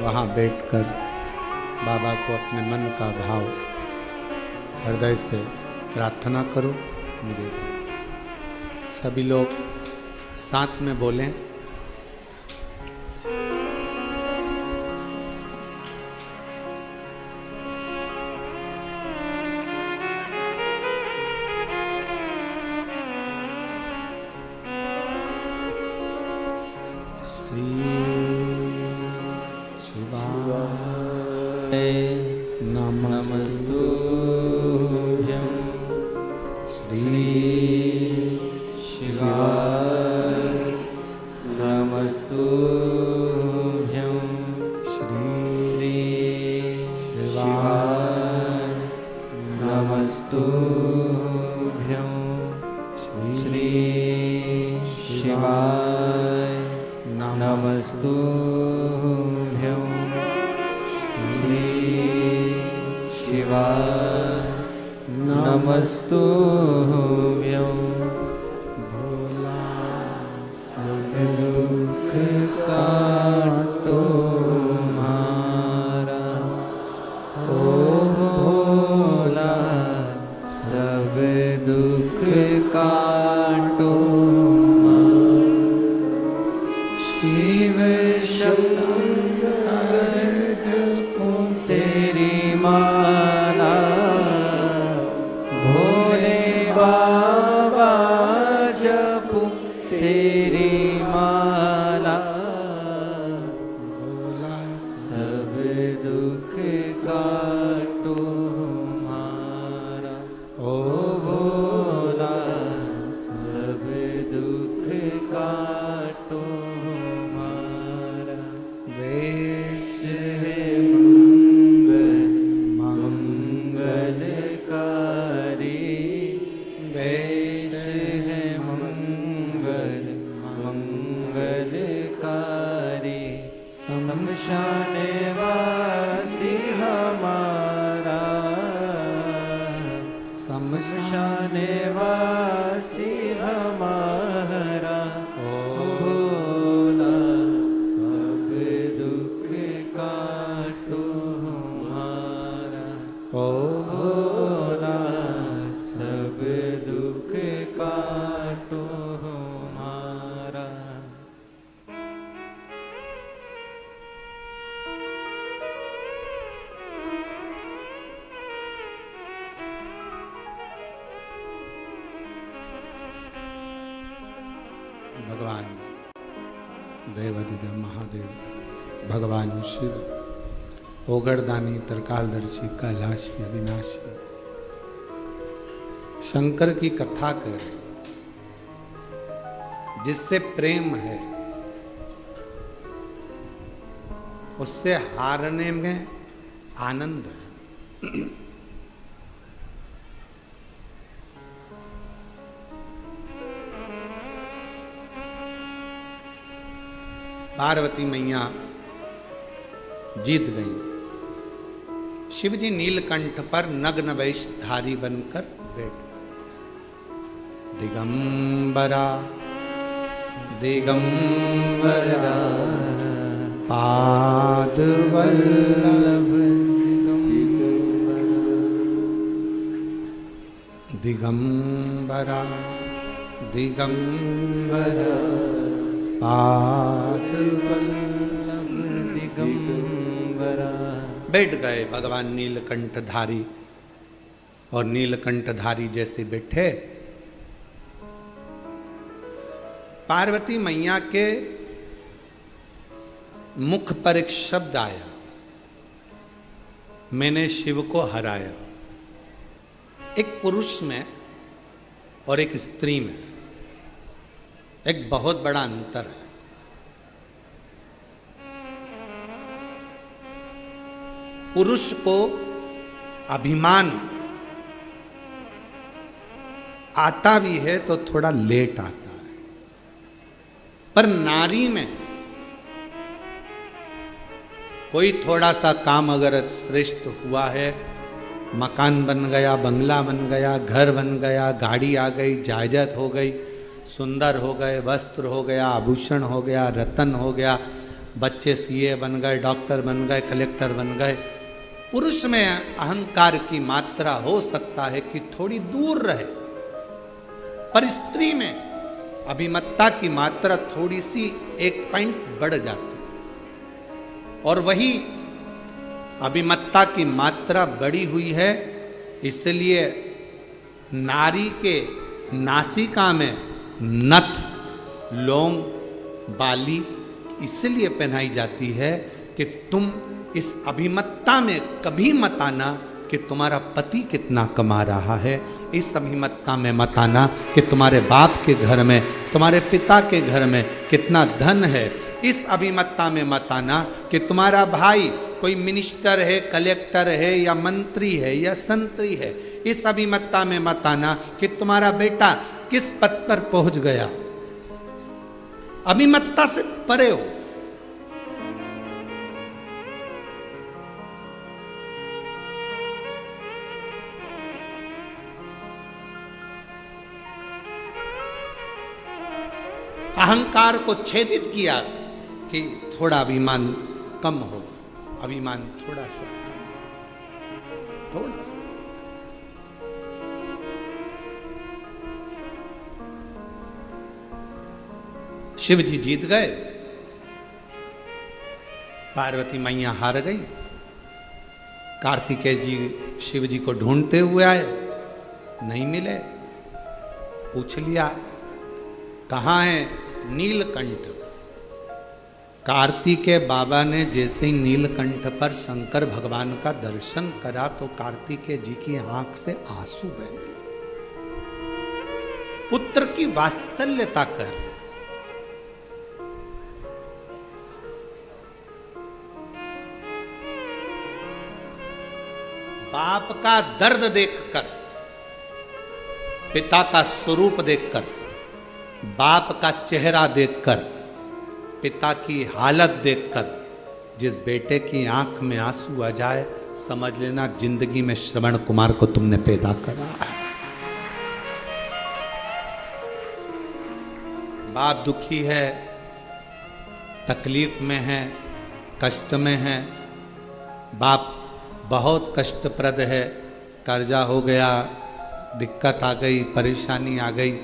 वहाँ बैठकर बाबा को अपने मन का भाव हृदय से प्रार्थना करो, निवेदन। सभी लोग साथ में बोलें, नमस्तुभ्यं श्री शिवाय नमस्तुभ्यं श्री शिवाय नमस्तुभ्यं श्री शिवाय नमस्तुभ्यं श्री शिवाय नमस्तुभ्यं भोला सब दुख काटो मारा ओ भोला सब दुख काटो शिव शंकर जपो तेरी माला भोले बाबा जपो तेरी माला भोला सब दुख काटो मारा ओ भोला सब दुख काटो मारा वेश है मंगलकारी वेश है मंगलकारी शमशान वास आदिदेव महादेव, भगवान शिव, ओगड़दानी, त्रिकालदर्शी, कैलाशी, अविनाशी, शंकर की कथा कर, जिससे प्रेम है उससे हारने में आनंद है। पार्वती मैया जीत गई। शिवजी नीलकंठ पर नग्न वेशधारी बनकर बैठ। दिगंबरा दिगंबरा पादवल्लभ दिगंबरा दिगंबरा पादवल्लभ दिगंबरा। बैठ गए भगवान नीलकंठधारी, और नीलकंठधारी जैसे बैठे, पार्वती मैया के मुख पर एक शब्द आया, मैंने शिव को हराया। एक पुरुष में और एक स्त्री में एक बहुत बड़ा अंतर है। पुरुष को अभिमान आता भी है तो थोड़ा लेट आता है, पर नारी में कोई थोड़ा सा काम अगर श्रेष्ठ हुआ है, मकान बन गया, बंगला बन गया, घर बन गया, गाड़ी आ गई, जायदाद हो गई, सुंदर हो गए, वस्त्र हो गया, आभूषण हो गया, रतन हो गया, बच्चे सीए बन गए, डॉक्टर बन गए, कलेक्टर बन गए। पुरुष में अहंकार की मात्रा हो सकता है कि थोड़ी दूर रहे, पर स्त्री में अभिमत्ता की मात्रा थोड़ी सी एक पॉइंट बढ़ जाती है। और वही अभिमत्ता की मात्रा बढ़ी हुई है, इसलिए नारी के नासिका में नथ, लौंग, बाली इसलिए पहनाई जाती है कि तुम इस अभिमत्ता में कभी मत आना कि तुम्हारा पति कितना कमा रहा है। इस अभिमत्ता में मत आना कि तुम्हारे बाप के घर में, तुम्हारे पिता के घर में कितना धन है। इस अभिमत्ता में मत आना कि तुम्हारा भाई कोई मिनिस्टर है, कलेक्टर है, या मंत्री है, या संतरी है। इस अभिमत्ता में मत आना कि तुम्हारा बेटा किस पद पर पहुंच गया। अभिमत्ता से परे हो। अहंकार को छेदित किया कि थोड़ा अभिमान कम हो, अभिमान थोड़ा सा, थोड़ा सा। शिव जी जीत गए, पार्वती मैया हार गई। कार्तिकेय जी शिव जी को ढूंढते हुए आए, नहीं मिले। पूछ लिया कहाँ है? नीलकंठ। कार्तिकेय बाबा ने जैसे ही नीलकंठ पर शंकर भगवान का दर्शन करा तो कार्तिकेय जी की आंख से आंसू बहे। पुत्र की वात्सल्यता कर, बाप का दर्द देखकर, पिता का स्वरूप देखकर, बाप का चेहरा देखकर, पिता की हालत देखकर जिस बेटे की आंख में आंसू आ जाए, समझ लेना जिंदगी में श्रवण कुमार को तुमने पैदा करा है। बाप दुखी है, तकलीफ में है, कष्ट में है, बाप बहुत कष्टप्रद है, कर्जा हो गया, दिक्कत आ गई, परेशानी आ गई,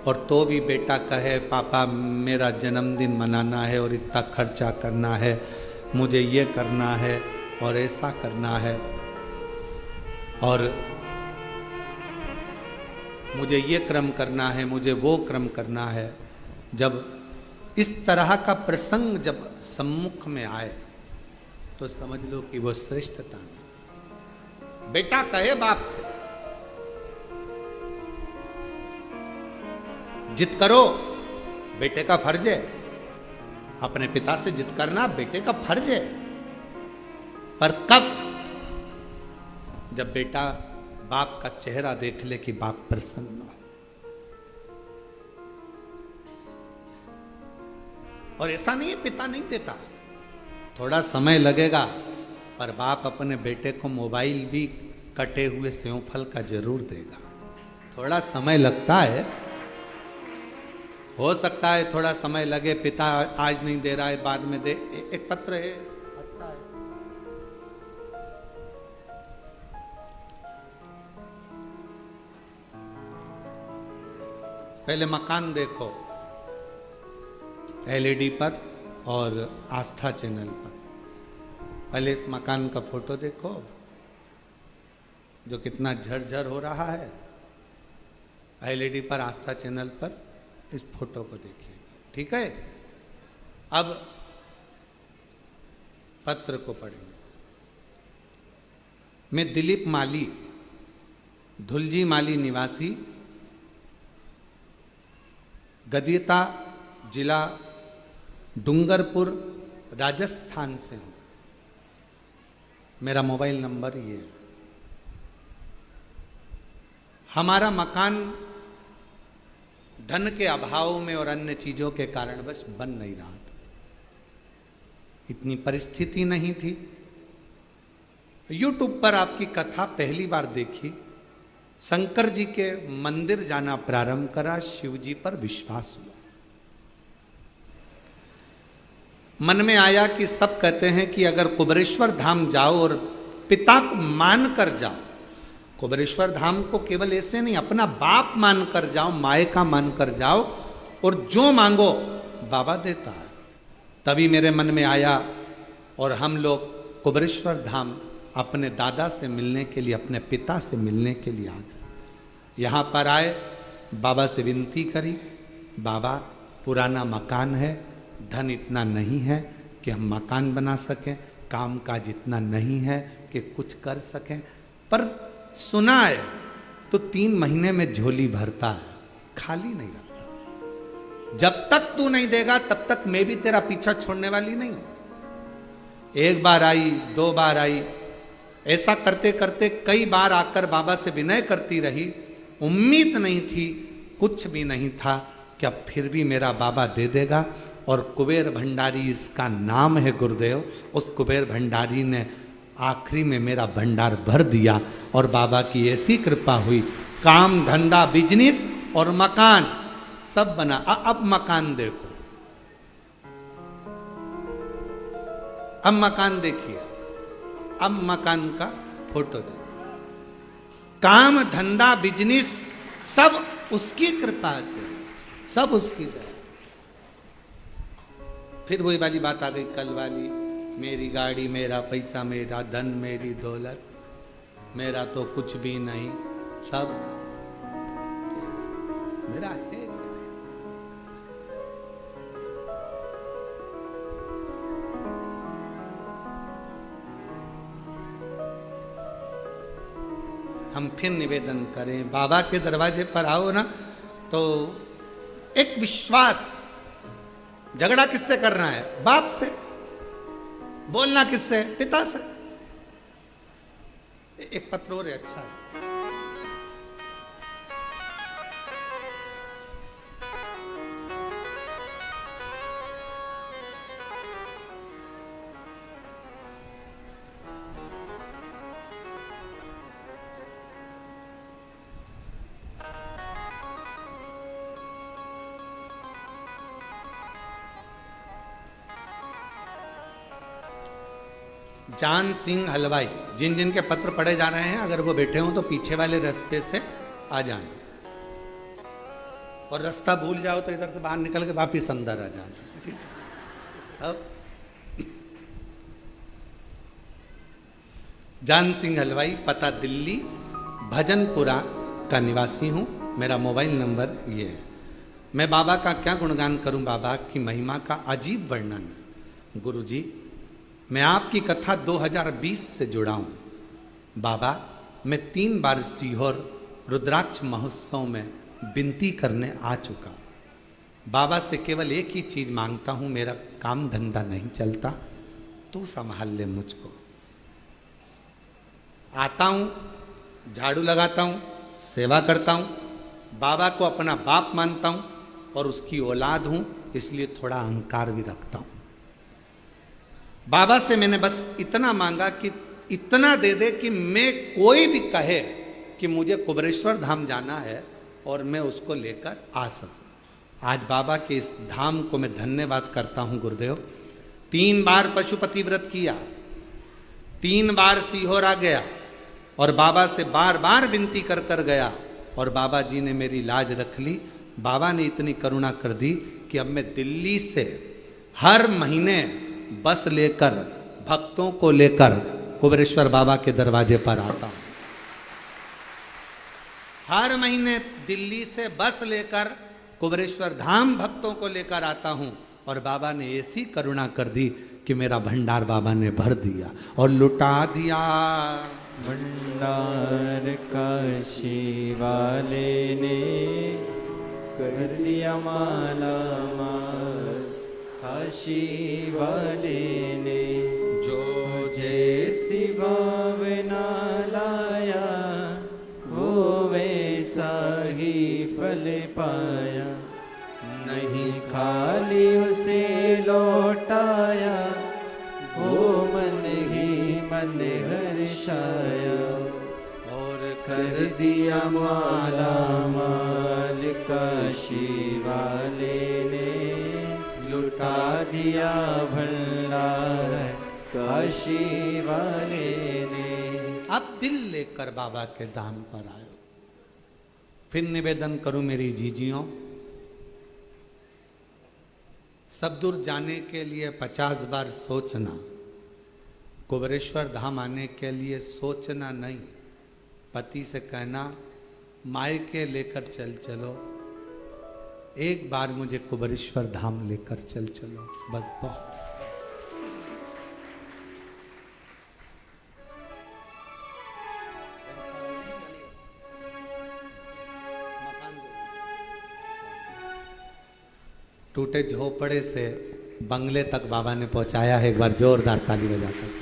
और तो भी बेटा कहे पापा मेरा जन्मदिन मनाना है और इतना खर्चा करना है, मुझे ये करना है और ऐसा करना है, और मुझे ये क्रम करना है, मुझे वो क्रम करना है। जब इस तरह का प्रसंग जब सम्मुख में आए तो समझ लो कि वो श्रेष्ठता नहीं। बेटा कहे बाप से जिद करो, बेटे का फर्ज है। अपने पिता से जिद करना बेटे का फर्ज है। पर कब? जब बेटा बाप का चेहरा देख ले कि बाप प्रसन्न हो। और ऐसा नहीं है पिता नहीं देता, थोड़ा समय लगेगा, पर बाप अपने बेटे को मोबाइल भी कटे हुए सेव फल का जरूर देगा। थोड़ा समय लगता है, हो सकता है थोड़ा समय लगे, पिता आज नहीं दे रहा है बाद में दे। एक पत्र है, अच्छा है। पहले मकान देखो एलईडी पर और आस्था चैनल पर। पहले इस मकान का फोटो देखो जो कितना झरझर हो रहा है। एलईडी पर आस्था चैनल पर इस फोटो को देखिए, ठीक है। अब पत्र को पढ़ेंगे। मैं दिलीप माली, धुलजी माली निवासी, गदियता जिला डूंगरपुर राजस्थान से हूं। मेरा मोबाइल नंबर ये है। हमारा मकान धन के अभाव में और अन्य चीजों के कारणवश बन नहीं रहा था। इतनी परिस्थिति नहीं थी। यूट्यूब पर आपकी कथा पहली बार देखी, शंकर जी के मंदिर जाना प्रारंभ करा, शिव जी पर विश्वास हुआ। मन में आया कि सब कहते हैं कि अगर कुबेरेश्वर धाम जाओ और पिता को मान कर जाओ, कुबेरेश्वर धाम को केवल ऐसे नहीं, अपना बाप मान कर जाओ, माए का मान कर जाओ, और जो मांगो बाबा देता है। तभी मेरे मन में आया और हम लोग कुबेरेश्वर धाम अपने दादा से मिलने के लिए, अपने पिता से मिलने के लिए आ गए। यहाँ पर आए, बाबा से विनती करी, बाबा पुराना मकान है, धन इतना नहीं है कि हम मकान बना सकें, काम काज इतना नहीं है कि कुछ कर सकें, पर सुना है तो 3 महीने में झोली भरता है, खाली नहीं रखता। जब तक तू नहीं देगा तब तक मैं भी तेरा पीछा छोड़ने वाली नहीं। एक बार आई, 2 बार आई, ऐसा करते करते कई बार आकर बाबा से विनय करती रही। उम्मीद नहीं थी, कुछ भी नहीं था कि अब फिर भी मेरा बाबा दे देगा। और कुबेर भंडारी इसका नाम है गुरुदेव। उस कुबेर भंडारी ने आखिरी में मेरा भंडार भर दिया और बाबा की ऐसी कृपा हुई, काम धंधा बिजनेस और मकान सब बना। अब मकान देखो, अब मकान देखिए, अब मकान का फोटो देखो। काम धंधा बिजनेस सब उसकी कृपा से, सब उसकी दया। फिर वही वाली बात आ गई कल वाली, मेरी गाड़ी, मेरा पैसा, मेरा धन, मेरी दौलत, मेरा तो कुछ भी नहीं, सब मेरा है। हम फिर निवेदन करें, बाबा के दरवाजे पर आओ ना तो एक विश्वास। झगड़ा किससे करना है? बाप से। बोलना किससे? पिता से। एक पत्र और है, अच्छा है। जान सिंह हलवाई, जिन जिन के पत्र पढ़े जा रहे हैं, अगर वो बैठे हों तो पीछे वाले रास्ते से आ जाना, और रास्ता भूल जाओ तो इधर से बाहर निकल के वापिस अंदर आ जाना, ठीक है। अब जान सिंह हलवाई, पता दिल्ली भजनपुरा का निवासी हूं। मेरा मोबाइल नंबर ये है मैं बाबा का क्या गुणगान करूं, बाबा की महिमा का अजीब वर्णन। गुरु जी, मैं आपकी कथा 2020 से जुड़ा हूं। बाबा, मैं 3 बार सीहोर रुद्राक्ष महोत्सव में विनती करने आ चुका। बाबा से केवल एक ही चीज मांगता हूं, मेरा काम धंधा नहीं चलता, तू संभाल ले मुझको। आता हूं, झाड़ू लगाता हूं, सेवा करता हूं, बाबा को अपना बाप मानता हूं और उसकी औलाद हूं, इसलिए थोड़ा अहंकार भी रखता हूं। बाबा से मैंने बस इतना मांगा कि इतना दे दे कि मैं, कोई भी कहे कि मुझे कुबेरेश्वर धाम जाना है और मैं उसको लेकर आ सकूं। आज बाबा के इस धाम को मैं धन्यवाद करता हूं गुरुदेव। 3 बार पशुपति व्रत किया, 3 बार सीहोर आ गया और बाबा से बार बार विनती कर कर गया और बाबा जी ने मेरी लाज रख ली। बाबा ने इतनी करुणा कर दी कि अब मैं दिल्ली से हर महीने बस लेकर, भक्तों को लेकर कुबेरेश्वर बाबा के दरवाजे पर आता हूं। हर महीने दिल्ली से बस लेकर कुबेरेश्वर धाम भक्तों को लेकर आता हूं और बाबा ने ऐसी करुणा कर दी कि मेरा भंडार बाबा ने भर दिया और लुटा दिया। भंडार काशी वाले ने कर दिया माला माल, काशी वाले ने जो जैसी भावना लाया वो वैसा ही फल पाया। नहीं खाली उसे लौटाया, वो मन ही मन हर्षाया और कर दिया माला माल, काशी वाले ने लुटा दिया भंडार, काशी वाले ने। अब दिल लेकर बाबा के धाम पर आयो। फिर निवेदन करूं मेरी जीजियों, सब दूर जाने के लिए 50 बार सोचना, कुबेरेश्वर धाम आने के लिए सोचना नहीं। पति से कहना मायके लेकर चल चलो, एक बार मुझे कुबेरेश्वर धाम लेकर चल चलो, बस बहुत। टूटे झोपड़े से बंगले तक बाबा ने पहुंचाया है। एक बार जोरदार ताली बजाकर।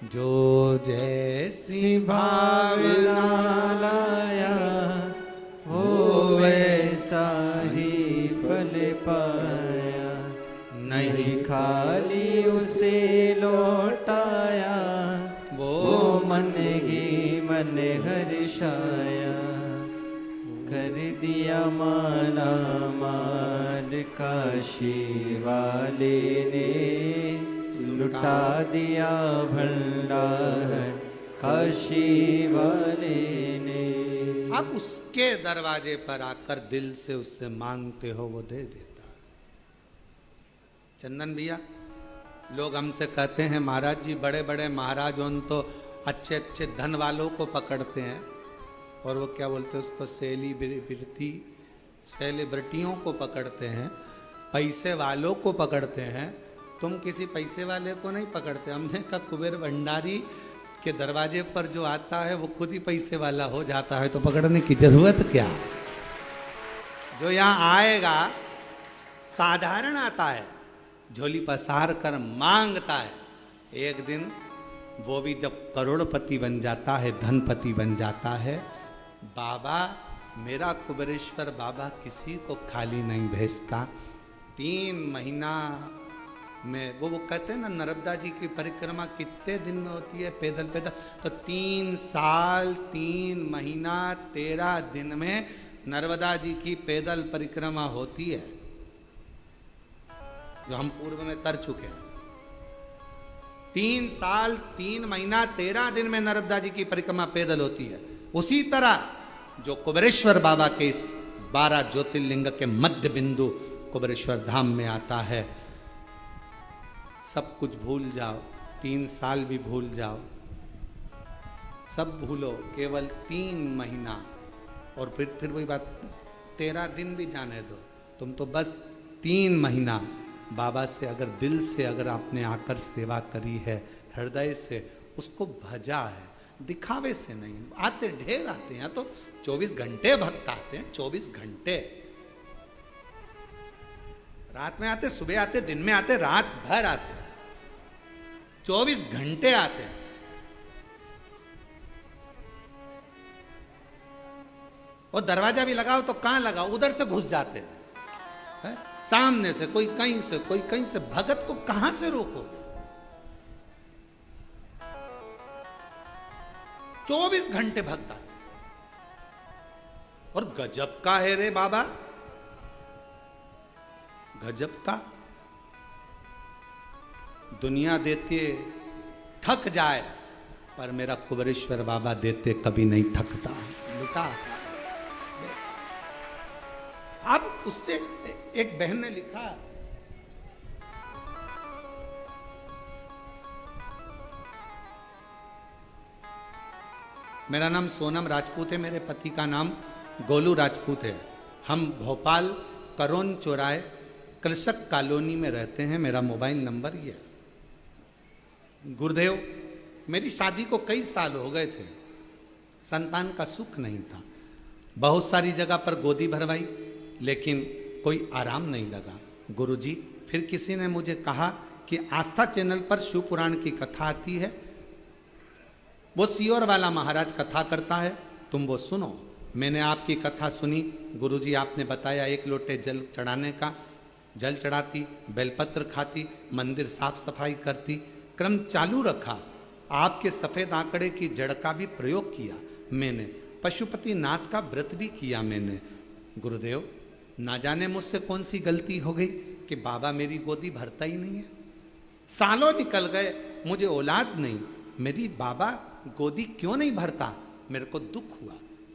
जो जैसी भावना लाया वो वैसा ही फल पाया। नहीं खाली उसे लौटाया, वो मन ही मन हर्षाया। कर दिया माला माल, काशी वाले ने लुटा दिया भंडार, काशी वाले ने। अब उसके दरवाजे पर आकर दिल से उससे मांगते हो, वो दे देता। चंदन भैया, लोग हमसे कहते हैं महाराज जी, बड़े बड़े महाराज उन तो अच्छे अच्छे धन वालों को पकड़ते हैं और वो क्या बोलते हैं उसको, सेलिब्रिटियों को पकड़ते हैं, पैसे वालों को पकड़ते हैं। तुम किसी पैसे वाले को नहीं पकड़ते। हमने कहा कुबेर भंडारी के दरवाजे पर जो आता है वो खुद ही पैसे वाला हो जाता है, तो पकड़ने की जरूरत क्या। जो यहाँ आएगा साधारण आता है, झोली पसार कर मांगता है। एक दिन वो भी जब करोड़पति बन जाता है, धनपति बन जाता है, बाबा मेरा कुबेरेश्वर बाबा किसी को खाली नहीं भेजता। 3 महीना में वो कहते हैं ना, नर्मदा जी की परिक्रमा कितने दिन में होती है पैदल पैदल, तो 3 साल 3 महीना 13 दिन में नर्मदा जी की पैदल परिक्रमा होती है, जो हम पूर्व में कर चुके हैं। 3 साल 3 महीना 13 दिन में नर्मदा जी की परिक्रमा पैदल होती है। उसी तरह जो कुबेरेश्वर बाबा के इस 12 ज्योतिर्लिंग के मध्य बिंदु कुबेरेश्वर धाम में आता है, सब कुछ भूल जाओ, 3 साल भी भूल जाओ, सब भूलो, केवल 3 महीना। और फिर वही बात, 13 दिन भी जाने दो, तुम तो बस 3 महीना बाबा से अगर दिल से अगर आपने आकर सेवा करी है, हृदय से उसको भजा है, दिखावे से नहीं। आते ढेर आते हैं, तो 24 घंटे भक्त आते हैं, 24 घंटे। रात में आते, सुबह आते, दिन में आते, रात भर आते, 24 घंटे आते हैं। और दरवाजा भी लगाओ तो कहां लगाओ, उधर से घुस जाते हैं, सामने से कोई कहीं से, कोई कहीं से। भगत को कहां से रोको? 24 घंटे भक्त आते। और गजब का है रे बाबा, गजब का। दुनिया देते थक जाए, पर मेरा कुबेरेश्वर बाबा देते कभी नहीं थकता। लुटा। अब उससे एक बहन ने लिखा, मेरा नाम सोनम राजपूत है, मेरे पति का नाम गोलू राजपूत है। हम भोपाल करोन चौराहे कृषक कॉलोनी में रहते हैं। मेरा मोबाइल नंबर ये है। गुरुदेव, मेरी शादी को कई साल हो गए थे, संतान का सुख नहीं था। बहुत सारी जगह पर गोदी भरवाई, लेकिन कोई आराम नहीं लगा। गुरुजी, फिर किसी ने मुझे कहा कि आस्था चैनल पर शिव पुराण की कथा आती है, वो सियोर वाला महाराज कथा करता है, तुम वो सुनो। मैंने आपकी कथा सुनी। गुरुजी, आपने बताया 1 लोटे जल चढ़ाने का। जल चढ़ाती, बेलपत्र खाती, मंदिर साफ सफाई करती, क्रम चालू रखा। आपके सफेद आंकड़े की जड़ का भी प्रयोग किया मैंने। पशुपति नाथ का व्रत भी किया मैंने। गुरुदेव, ना जाने मुझसे कौन सी गलती हो गई कि बाबा मेरी गोदी भरता ही नहीं है। सालों निकल गए, मुझे औलाद नहीं, मेरी बाबा गोदी क्यों नहीं भरता? मेरे को दुख हुआ।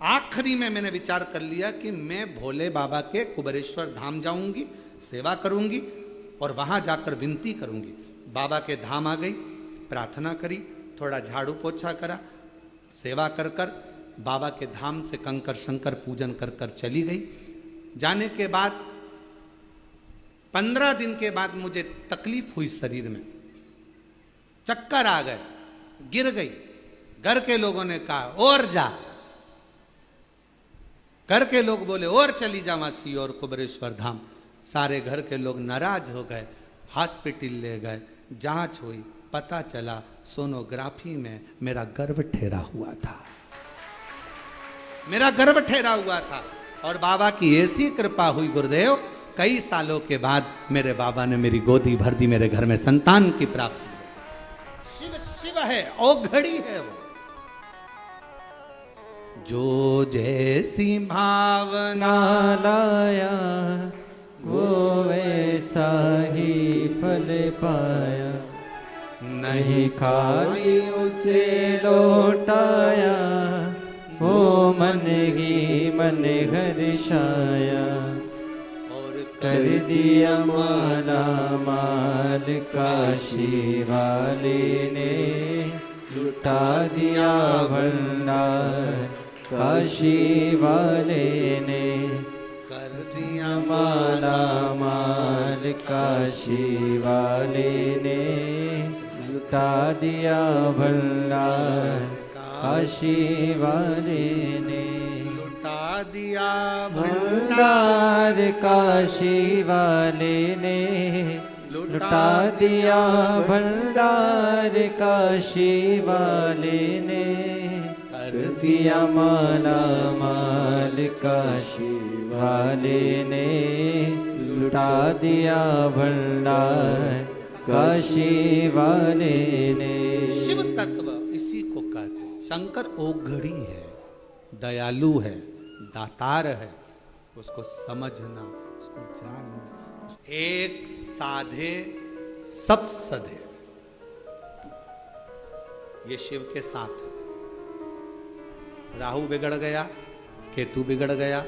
आखिरी में मैंने विचार कर लिया कि मैं भोले बाबा के कुबेरेश्वर धाम जाऊंगी, सेवा करूंगी और वहां जाकर विनती करूंगी। बाबा के धाम आ गई, प्रार्थना करी, थोड़ा झाड़ू पोछा करा, सेवा कर कर बाबा के धाम से कंकर शंकर पूजन कर कर चली गई। जाने के बाद 15 दिन के बाद मुझे तकलीफ हुई शरीर में, चक्कर आ गए, गिर गई। घर के लोगों ने कहा और जा, घर के लोग बोले और चली जा मासी और कुबेरेश्वर धाम। सारे घर के लोग नाराज हो गए, हॉस्पिटल ले गए, जांच हुई, पता चला सोनोग्राफी में मेरा गर्भ ठहरा हुआ था, मेरा गर्भ ठहरा हुआ था। और बाबा की ऐसी कृपा हुई गुरुदेव, कई सालों के बाद मेरे बाबा ने मेरी गोदी भर दी, मेरे घर में संतान की प्राप्ति। शिव शिव है, औघड़ी है वो। जो जैसी भावना लाया वो वैसा ही फल पाया, नहीं खाली उसे लौटाया, वो मन ही मन हर्षाया। और कर दिया माला माल काशी वाले ने, लुटा दिया भंडार काशी वाले ने। कर दिया माला माल काशी वाले ने, लुटा दिया भंडार काशी वाले ने। लुटा दिया भंडार काशी वाले ने, लुटा दिया भंडार काशी वाले ने। कर दिया माला माल काशी वाले ने, लुटा दिया भंडार काशी वाले ने। शिव तत्व इसी को कहते हैं। शंकर औघड़ी है, दयालु है, दातार है, उसको समझना, उसको जानना। एक साधे सब सधे, ये शिव के साथ है। राहु बिगड़ गया, केतु बिगड़ गया,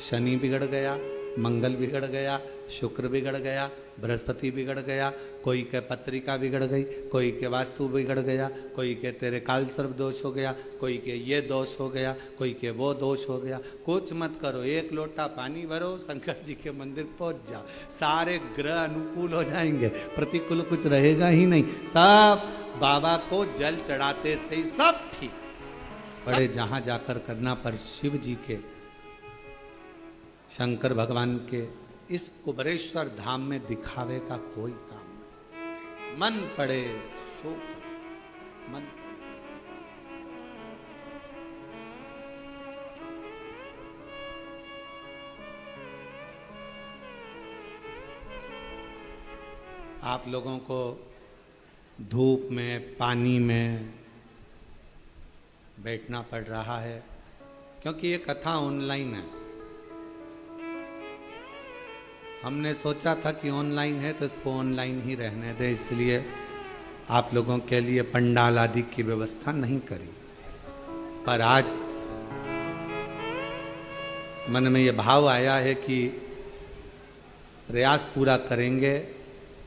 शनि बिगड़ गया, मंगल बिगड़ गया, शुक्र बिगड़ गया, बृहस्पति बिगड़ गया, कोई के पत्रिका बिगड़ गई, कोई के वास्तु बिगड़ गया, कोई के तेरे काल सर्प दोष हो गया, कोई के ये दोष हो गया, कोई के वो दोष हो गया। कुछ मत करो, एक लोटा पानी भरो, शंकर जी के मंदिर पहुंच जाओ, सारे ग्रह अनुकूल हो जाएंगे, प्रतिकूल कुछ रहेगा ही नहीं। सब बाबा को जल चढ़ाते से ही सब ठीक। बड़े जहां जाकर करना, पर शिव जी के, शंकर भगवान के इस कुबरेश्वर धाम में दिखावे का कोई काम नहीं। मन पड़े सो मन। आप लोगों को धूप में, पानी में बैठना पड़ रहा है क्योंकि ये कथा ऑनलाइन है। हमने सोचा था कि ऑनलाइन है तो इसको ऑनलाइन ही रहने दे, इसलिए आप लोगों के लिए पंडाल आदि की व्यवस्था नहीं करी। पर आज मन में ये भाव आया है कि प्रयास पूरा करेंगे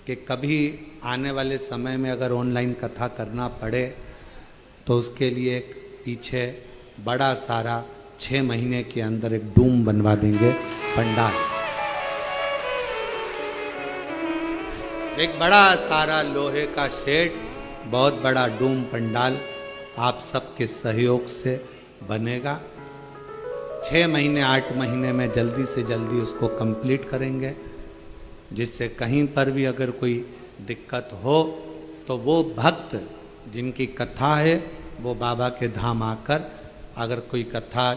कि कभी आने वाले समय में अगर ऑनलाइन कथा करना पड़े तो उसके लिए एक पीछे बड़ा सारा 6 महीने के अंदर एक डूम बनवा देंगे पंडाल। एक बड़ा सारा लोहे का शेड, बहुत बड़ा डूम पंडाल आप सबके सहयोग से बनेगा। 6 महीने 8 महीने में जल्दी से जल्दी उसको कंप्लीट करेंगे, जिससे कहीं पर भी अगर कोई दिक्कत हो तो वो भक्त जिनकी कथा है वो बाबा के धाम आकर, अगर कोई कथा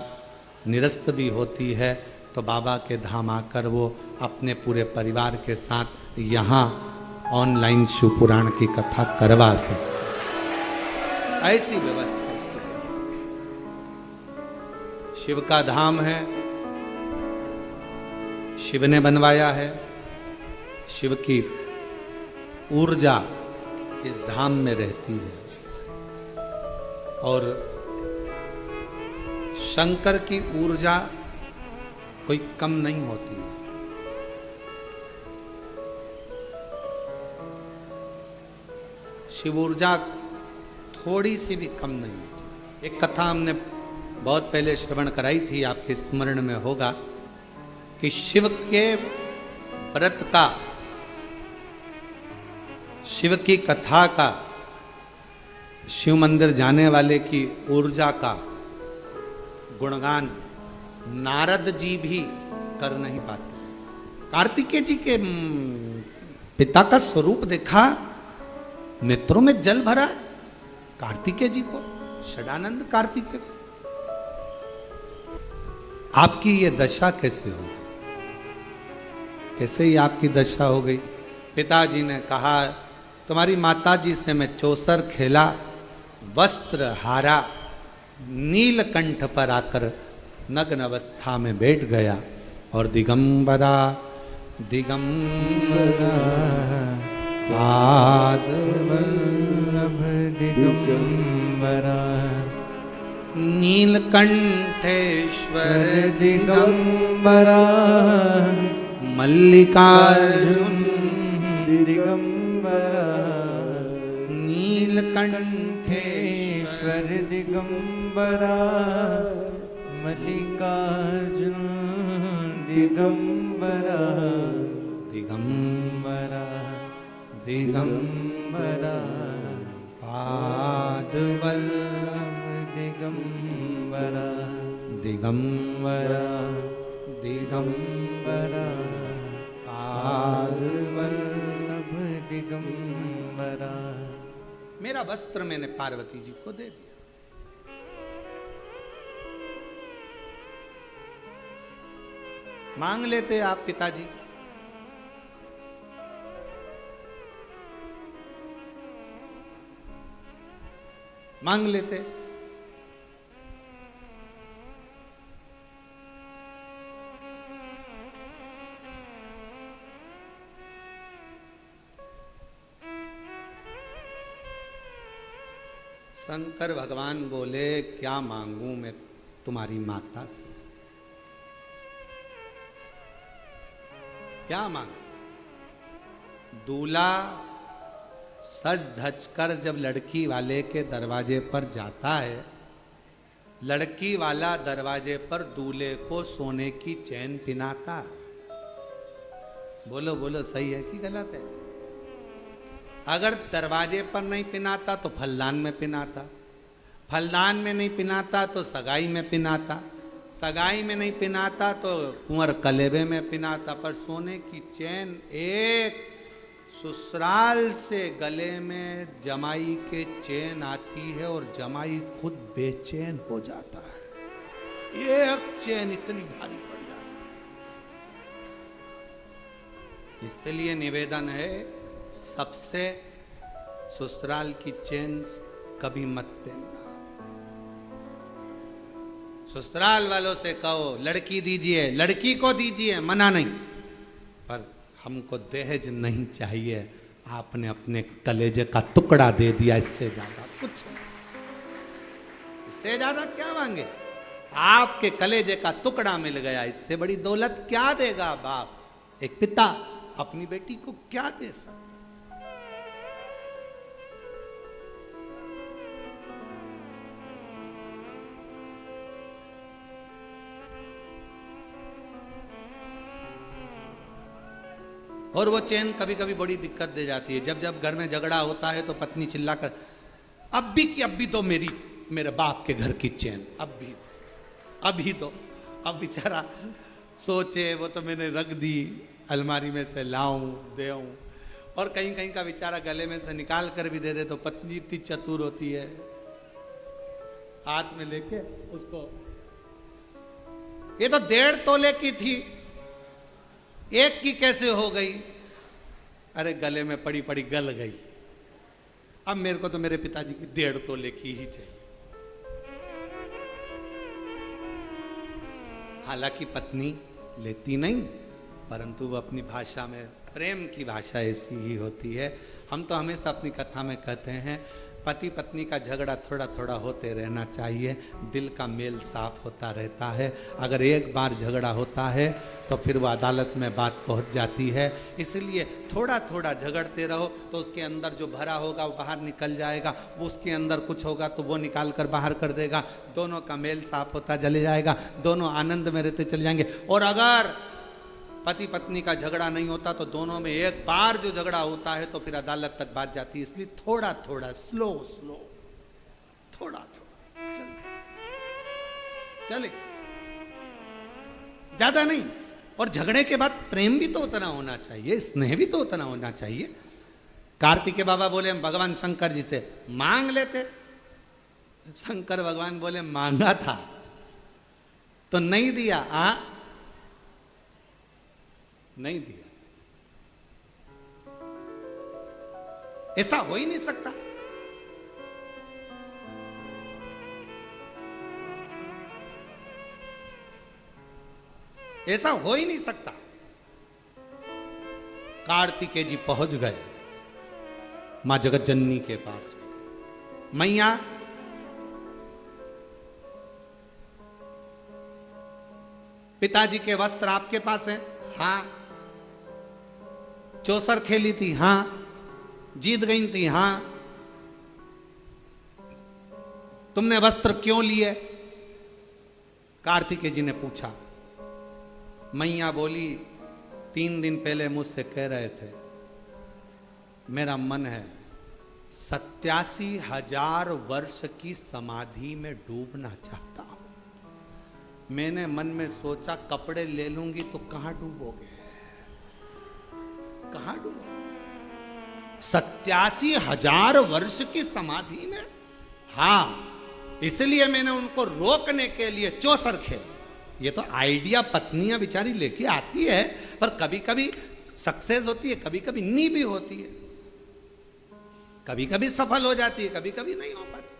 निरस्त भी होती है तो बाबा के धाम आकर वो अपने पूरे परिवार के साथ यहाँ ऑनलाइन शिव पुराण की कथा करवा सकते। ऐसी व्यवस्था उसकी। शिव का धाम है, शिव ने बनवाया है, शिव की ऊर्जा इस धाम में रहती है और शंकर की ऊर्जा कोई कम नहीं होती है। शिव ऊर्जा थोड़ी सी भी कम नहीं होती। एक कथा हमने बहुत पहले श्रवण कराई थी, आपके स्मरण में होगा कि शिव के व्रत का, शिव की कथा का, शिव मंदिर जाने वाले की ऊर्जा का गुणगान नारद जी भी कर नहीं पाते। कार्तिकेय जी के पिता का स्वरूप देखा, नेत्रों में जल भरा कार्तिकेय जी को, षडानंद कार्तिकेय। आपकी ये दशा कैसे हो गई? कैसे ही आपकी दशा हो गई? पिताजी ने कहा तुम्हारी माताजी से मैं चौसर खेला, वस्त्र हारा, नीलकंठ पर आकर नग्न अवस्था में बैठ गया और दिगंबरा दिगंबरा पाद वल्लभ दिगंबरा नीलकंठेश्वर दिगंबरा मल्लिकार्जुन दिगंबरा नीलकंठेश्वर दिगंबरा मल्लिकार्जुन दिगंबरा दिगंबरा दिगंबरा पाद वल्लभ दिगंबरा दिगंबरा दिगंबरा पाद वल्लभ दिगंबरा। मेरा वस्त्र मैंने पार्वती जी को दे दिया। मांग लेते आप पिताजी, मांग लेते। शंकर भगवान बोले क्या मांगू मैं तुम्हारी माता से? क्या मांग? दूल्हा सज धज कर जब लड़की वाले के दरवाजे पर जाता है, लड़की वाला दरवाजे पर दूल्हे को सोने की चैन पिनाता है। बोलो बोलो, सही है कि गलत है? अगर दरवाजे पर नहीं पिनाता तो फलदान में पिनाता, फलदान में नहीं पिनाता तो सगाई में पिनाता, सगाई में नहीं पिनाता तो कुंवर कलेबे में पिनाता। पर सोने की चैन एक ससुराल से गले में जमाई के चैन आती है और जमाई खुद बेचैन हो जाता है। एक चैन इतनी भारी पड़ जाती है। इसलिए निवेदन है, सबसे ससुराल की चैन कभी मत पहनना। ससुराल वालों से कहो लड़की दीजिए, लड़की को दीजिए, मना नहीं, पर हमको दहेज नहीं चाहिए। आपने अपने कलेजे का टुकड़ा दे दिया, इससे ज्यादा कुछ नहीं, इससे ज्यादा क्या मांगे? आपके कलेजे का टुकड़ा मिल गया, इससे बड़ी दौलत क्या देगा बाप? एक पिता अपनी बेटी को क्या दे सकता? और वो चैन कभी कभी बड़ी दिक्कत दे जाती है। जब जब घर में झगड़ा होता है तो पत्नी चिल्लाकर, अब भी तो मेरे बाप के घर की चैन, अभी तो। अब बेचारा सोचे, वो तो मैंने रख दी, अलमारी में से लाऊं देऊं, और कहीं कहीं का बेचारा गले में से निकाल कर भी दे दे तो पत्नी इतनी चतुर होती है, हाथ में लेके उसको, ये तो 1.5 तोले की थी, एक की कैसे हो गई? अरे गले में पड़ी पड़ी गल गई, अब मेरे को तो मेरे पिताजी की 1.5 तोले की ही चाहिए। हालांकि पत्नी लेती नहीं, परंतु वो अपनी भाषा में, प्रेम की भाषा ऐसी ही होती है। हम तो हमेशा अपनी कथा में कहते हैं, पति पत्नी का झगड़ा थोड़ा थोड़ा होते रहना चाहिए, दिल का मेल साफ होता रहता है। अगर एक बार झगड़ा होता है तो फिर वो अदालत में बात पहुंच जाती है। इसलिए थोड़ा थोड़ा झगड़ते रहो तो उसके अंदर जो भरा होगा वो बाहर निकल जाएगा, वो उसके अंदर कुछ होगा तो वो निकाल कर बाहर कर देगा, दोनों का मेल साफ होता चले जाएगा, दोनों आनंद में रहते चले जाएंगे। और अगर पति पत्नी का झगड़ा नहीं होता तो दोनों में एक बार जो झगड़ा होता है तो फिर अदालत तक बात जाती है। इसलिए थोड़ा थोड़ा, स्लो स्लो, थोड़ा थोड़ा चले, ज्यादा नहीं। और झगड़े के बाद प्रेम भी तो उतना होना चाहिए, स्नेह भी तो उतना होना चाहिए। कार्तिक के बाबा बोले भगवान शंकर जी से मांग लेते, शंकर भगवान बोले मांगा था तो नहीं दिया, नहीं दिया। ऐसा हो ही नहीं सकता। ऐसा हो ही नहीं सकता। कार्तिकेय जी पहुंच गए मां जगत जननी के पास। मैया पिताजी के वस्त्र आपके पास हैं? हाँ। चौसर खेली थी? हाँ। जीत गई थी? हाँ। तुमने वस्त्र क्यों लिए? कार्तिकेय जी ने पूछा। मैया बोली 3 दिन पहले मुझसे कह रहे थे मेरा मन है 87,000 वर्ष की समाधि में डूबना चाहता हूं। मैंने मन में सोचा कपड़े ले लूंगी तो कहां डूबोगे, कहां डूबोगे? 87,000 वर्ष की समाधि में? हाँ, इसलिए मैंने उनको रोकने के लिए चौसर खेला। ये तो आइडिया पत्नियां बेचारी लेके आती है, पर कभी कभी सक्सेस होती है, कभी कभी नहीं भी होती है, कभी कभी सफल हो जाती है, कभी कभी नहीं हो पाती।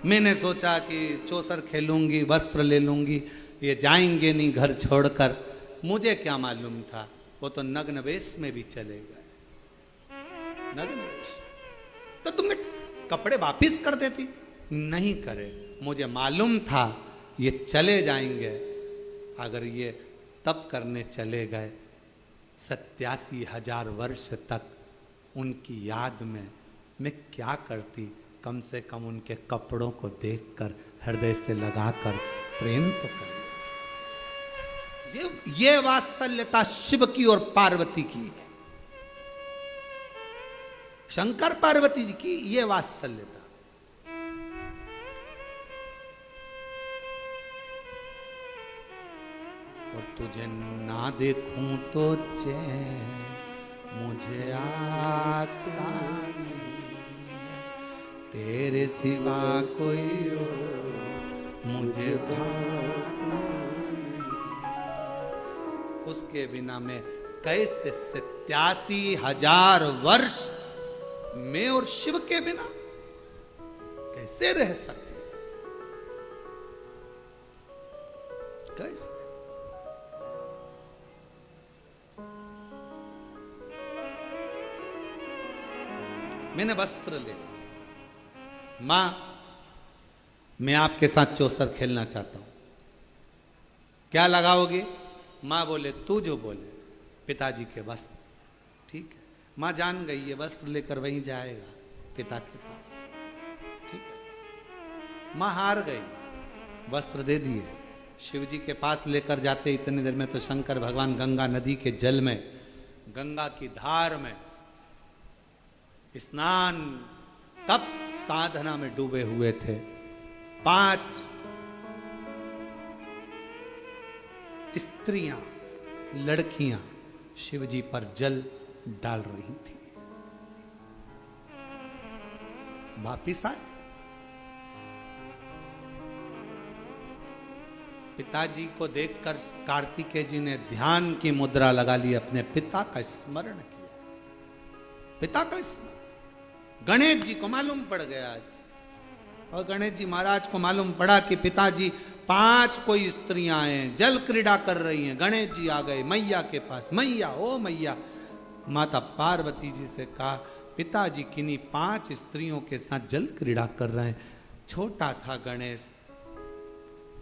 मैंने सोचा कि चौसर खेलूंगी, वस्त्र ले लूंगी, ये जाएंगे नहीं घर छोड़कर। मुझे क्या मालूम था वो तो नग्न वेश में भी चले गए। नग्न वेश तो तुमने कपड़े वापिस कर देती? नहीं करे। मुझे मालूम था ये चले जाएंगे। अगर ये तप करने चले गए 87,000 वर्ष तक, उनकी याद में मैं क्या करती? कम से कम उनके कपड़ों को देखकर हृदय से लगाकर प्रेम तो कर। ये वात्सल्यता शिव की और पार्वती की है, शंकर पार्वती जी की ये वात्सल्यता। और तुझे ना देखूं तो चैन मुझे आता नहीं, तेरे सिवा कोई और मुझे भाता नहीं। उसके बिना मैं कैसे 87,000 वर्ष मैं और शिव के बिना कैसे रह सकते? कैसे? मैंने वस्त्र ले, मां मैं आपके साथ चौसर खेलना चाहता हूं, क्या लगाओगे? मां बोले तू जो बोले, पिताजी के वस्त्र। ठीक है, मां जान गई ये वस्त्र लेकर वहीं जाएगा पिता के पास। ठीक है, मां हार गई, वस्त्र दे दिए, शिव जी के पास लेकर जाते इतनी देर में तो शंकर भगवान गंगा नदी के जल में, गंगा की धार में स्नान तप साधना में डूबे हुए थे। 5 स्त्रियां, लड़कियां शिव जी पर जल डाल रही थी। वापिस आए, पिताजी को देखकर कार्तिकेय जी ने ध्यान की मुद्रा लगा ली, अपने पिता का स्मरण किया। पिता का स्मरण गणेश जी को मालूम पड़ गया, और गणेश जी महाराज को मालूम पड़ा कि पिताजी 5 कोई स्त्रियां हैं, जल क्रीड़ा कर रही हैं। गणेश जी आ गए मैया के पास, मैया ओ मैया। माता पार्वती जी से कहा पिताजी किन्हीं 5 स्त्रियों के साथ जल क्रीड़ा कर रहे हैं। छोटा था गणेश,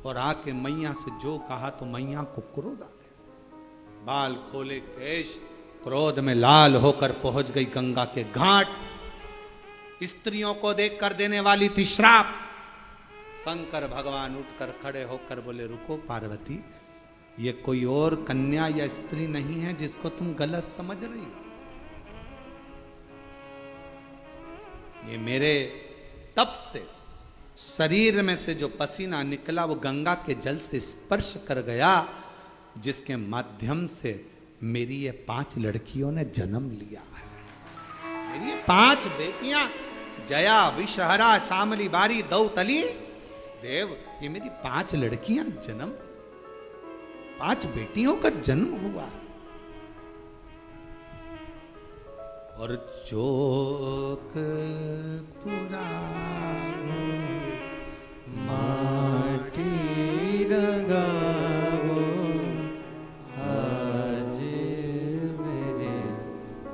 और आके मैया से जो कहा तो मैया को क्रोध आ गया। बाल खोले केश, क्रोध में लाल होकर पहुंच गई गंगा के घाट। स्त्रियों को देखकर देने वाली थी श्राप। शंकर भगवान उठकर खड़े होकर बोले रुको पार्वती, ये कोई और कन्या या स्त्री नहीं है जिसको तुम गलत समझ रही हो। ये मेरे तप से शरीर में से जो पसीना निकला वो गंगा के जल से स्पर्श कर गया, जिसके माध्यम से मेरी ये 5 लड़कियों ने जन्म लिया है। मेरी 5 बेटियां जया, विषहरा, शामली, बारी, दौतली, देव, ये मेरी 5 लड़कियां जन्म, 5 बेटियों का जन्म हुआ। और चोक पुरा माटी रंगावो, आज मेरे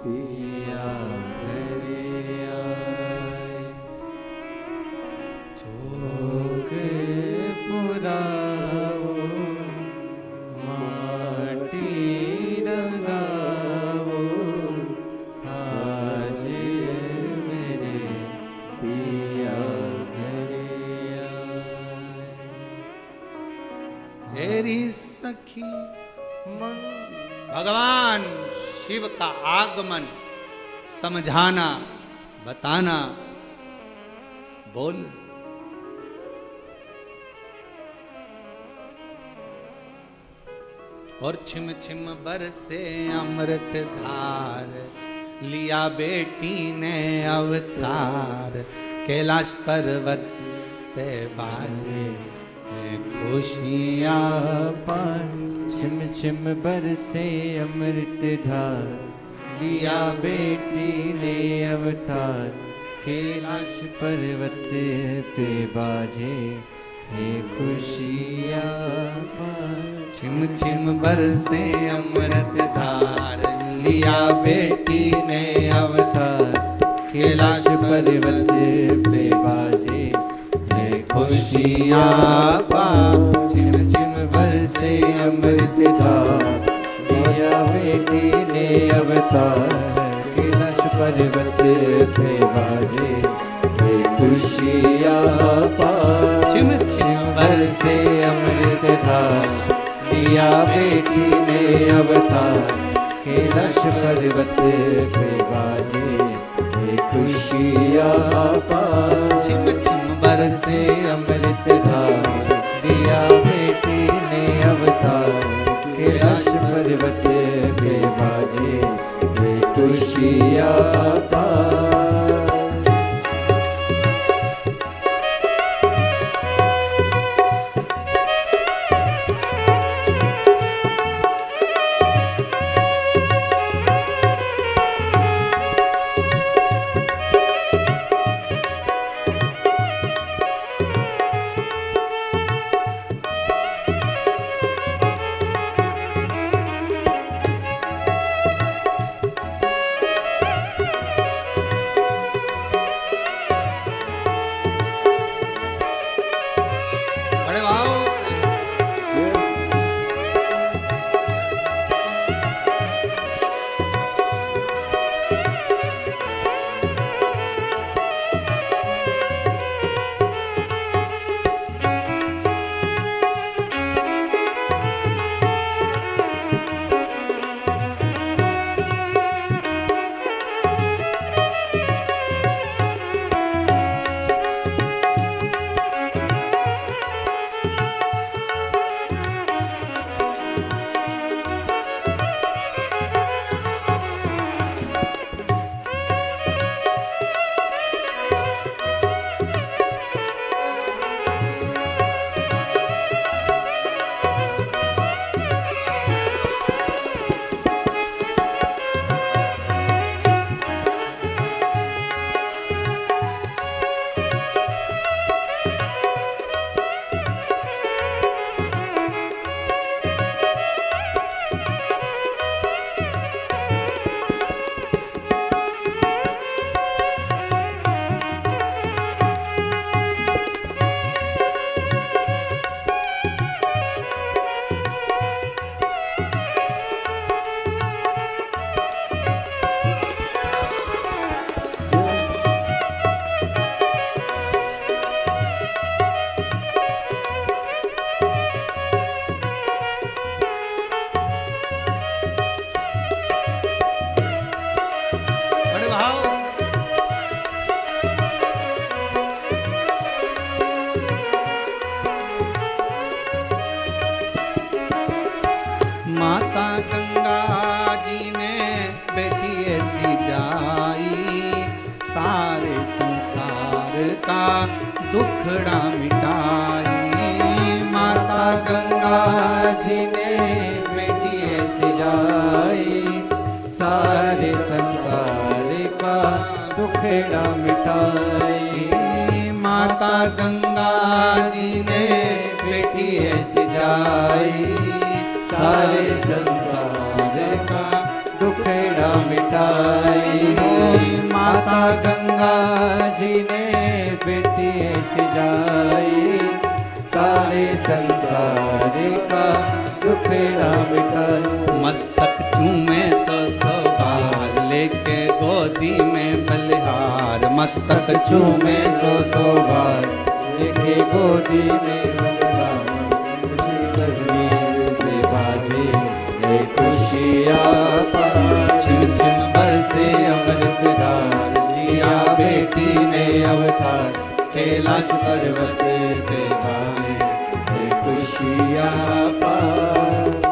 पिया घरे आए। चोक पुरावो, माटी रंगावो, आज मेरे पिया घरे आए। तेरी सखी भगवान शिव का आगमन समझाना, बताना, बोल। और छिम छिम बरसे अमृत धार, लिया बेटी ने अवतार। कैलाश पर्वत पे बाजे खुशियाँ पान, छिम छिम बरसे अमृत धार, लिया बेटी ने अवतार। कैलाश पर्वत पे बाजे है खुशियाँ पान। छिम छिम बरसे अमृत धार, लिया बेटी ने अवतार। कैलाश पर्वत पे बाजे है खुशियाँ खुशियाँ पा अमृत धार लिया बेटी ने अवतार कैलाश पर्वत पे बाजे ये खुशियाँ पार छिम छिम बरसे अमृत धार लिया बेटी ने अवतार कैलाश पर्वत पे बाजे ये खुशियाँ पार छिम छिम बरसे अमृत धार लिया बेटी ने अवतार कैलाश पर्वत पे बाजे ये खुशियाँ पार बड़े भाव बड़े भाव माता गंगा जी ने बेटी ऐसी जाई सारे संसार का दुखड़ा मिटाई माता गंगा जी ने बेटी ऐसी जाई सारे संसार का दुखड़ा मिटाई माता गंगा जी ने बेटी ऐसी जाई सारे संसार का दुखड़ा मिटाई माता गंगा जी ने बेटी ऐसी जाई सारे संसार का दुखड़ा मिटाई मस्तक चूमे सो बाल लेके गोदी में बलिहार मस्तक चूमे सो बार लेके गोदी में बलिहार खुशी करनी पे बाजे ये खुशियाँ पार छिम छिम बरसे अमृत धार लिया बेटी ने अवतार कैलाश पर्वत पे जाए ये खुशियाँ पार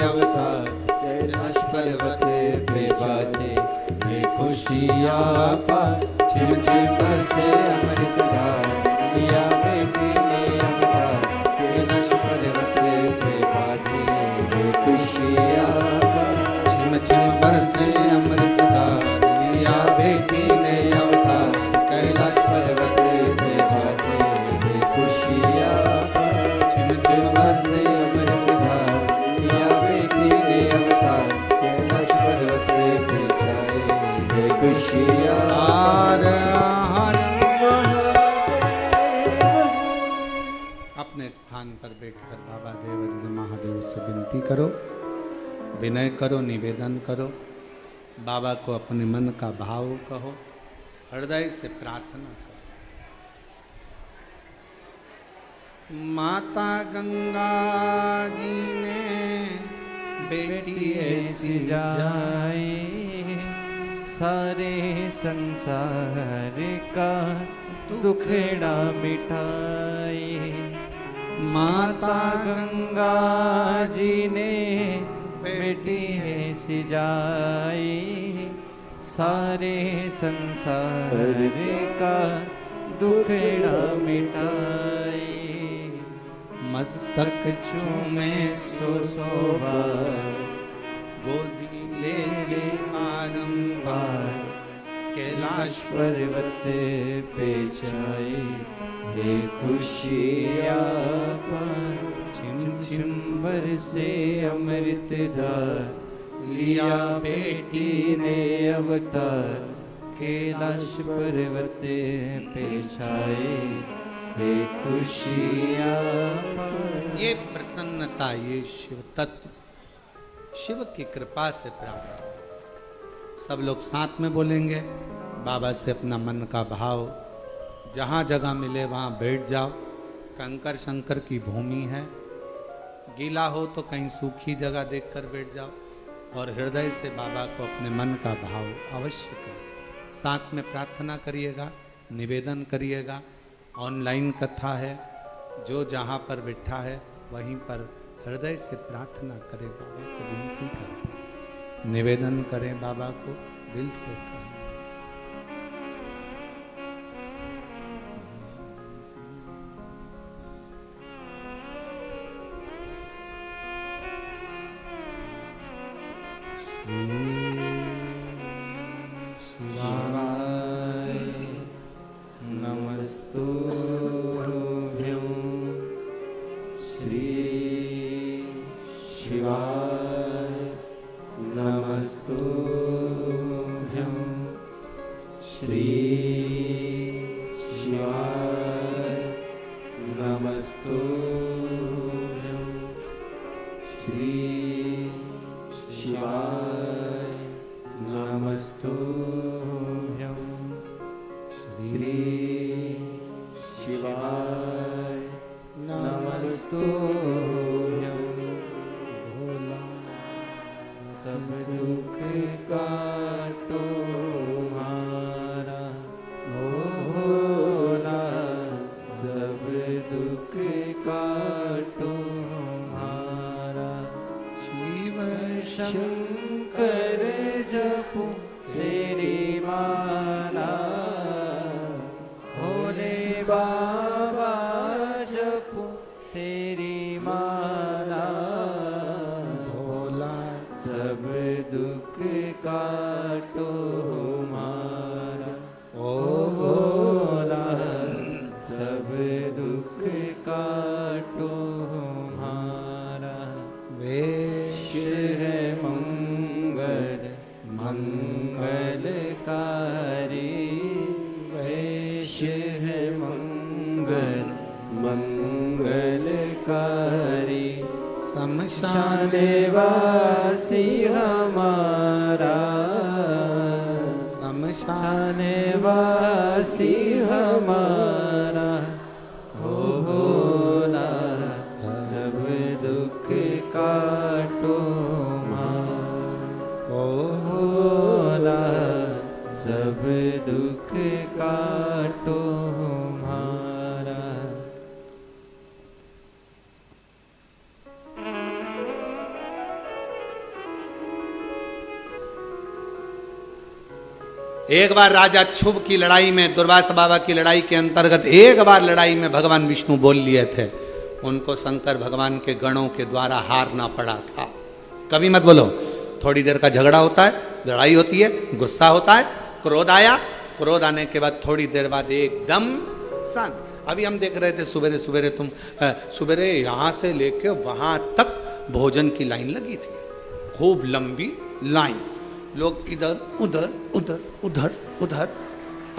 अवतार कैलाश पर्वत पे बाजे ये खुशियाँ पार छिम छिम बरसे अमृत धार लिया बेटी ने अवतार कैलाश पर्वत पे बाजे ये खुशियाँ पार छिम छिम बरसे अमृत धार लिया बेटी ने अवतार कैलाश पर्वत पे बाजे ये खुशियाँ पार छिम छिम बरसे अमृत धार लिया बेटी ने अवतार कैलाश पर्वत पे छाए ये खुशियाँ अपने स्थान पर बैठकर बाबा देव महादेव से विनती करो, विनय करो, निवेदन करो, बाबा को अपने मन का भाव कहो, हृदय से प्रार्थना करो। माता गंगा जी ने बेटी ऐसी जाए सारे संसार का दुखड़ा मिटाए माता गंगा जी ने बेटी ऐसी जाए सारे संसार का दुखड़ा मिटाए मस्तक चूमे सो बार गोदी ले ले बारंबार कैलाश पर्वत पे छाई हे खुशियाँ पार छिम छिम बरसे अमृत धार लिया बेटी ने अवतार कैलाश पर्वत पे छाए हे खुशियाँ पार। ये प्रसन्नता, ये शिव तत्व शिव की कृपा से प्राप्त हो। सब लोग साथ में बोलेंगे, बाबा से अपना मन का भाव, जहाँ जगह मिले वहाँ बैठ जाओ। कंकर शंकर की भूमि है, गीला हो तो कहीं सूखी जगह देखकर बैठ जाओ और हृदय से बाबा को अपने मन का भाव अवश्य करो। साथ में प्रार्थना करिएगा, निवेदन करिएगा। ऑनलाइन कथा है, जो जहाँ पर बैठा है वहीं पर हृदय से प्रार्थना करें, बाबा को विनती करें, निवेदन करें, बाबा को दिल से कहें। एक बार राजा क्षुभ की लड़ाई में, दुर्वासा बाबा की लड़ाई के अंतर्गत एक बार लड़ाई में भगवान विष्णु बोल लिए थे, उनको शंकर भगवान के गणों के द्वारा हारना पड़ा था। कभी मत बोलो, थोड़ी देर का झगड़ा होता है, लड़ाई होती है, गुस्सा होता है, क्रोध आया, क्रोध आने के बाद थोड़ी देर बाद एकदम शांत। अभी हम देख रहे थे सवेरे सवेरे, सवेरे यहाँ से लेके वहाँ तक भोजन की लाइन लगी थी, खूब लंबी लाइन, लोग इधर उधर उधर उधर उधर।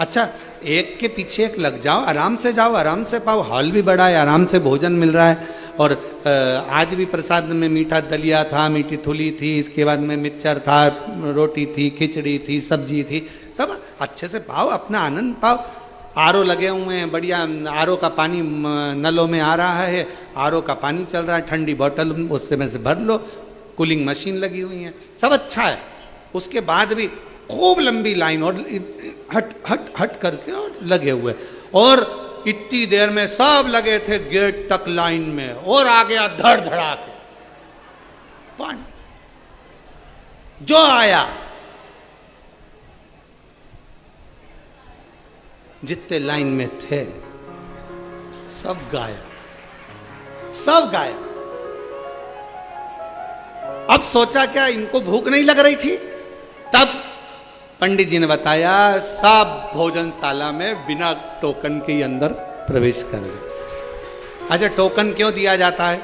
अच्छा, एक के पीछे एक लग जाओ, आराम से जाओ, आराम से पाओ, हॉल भी बड़ा है, आराम से भोजन मिल रहा है। और आज भी प्रसाद में मीठा दलिया था, मीठी थुली थी, इसके बाद में मिक्सचर था, रोटी थी, खिचड़ी थी, सब्जी थी, सब अच्छे से पाओ, अपना आनंद पाओ। आरओ लगे हुए हैं, बढ़िया आरओ का पानी नलों में आ रहा है, आरओ का पानी चल रहा है, ठंडी बोतल उससे में से भर लो, कूलिंग मशीन लगी हुई है, सब अच्छा है। उसके बाद भी खूब लंबी लाइन और हट हट हट करके और लगे हुए, और इतनी देर में सब लगे थे गेट तक लाइन में, और आ गया धड़ धड़ा के पानी, जो आया जितने लाइन में थे सब गायब, सब गायब। अब सोचा क्या इनको भूख नहीं लग रही थी? तब पंडित जी ने बताया सब भोजनशाला में बिना टोकन के ही अंदर प्रवेश कर गए। अच्छा, टोकन क्यों दिया जाता है?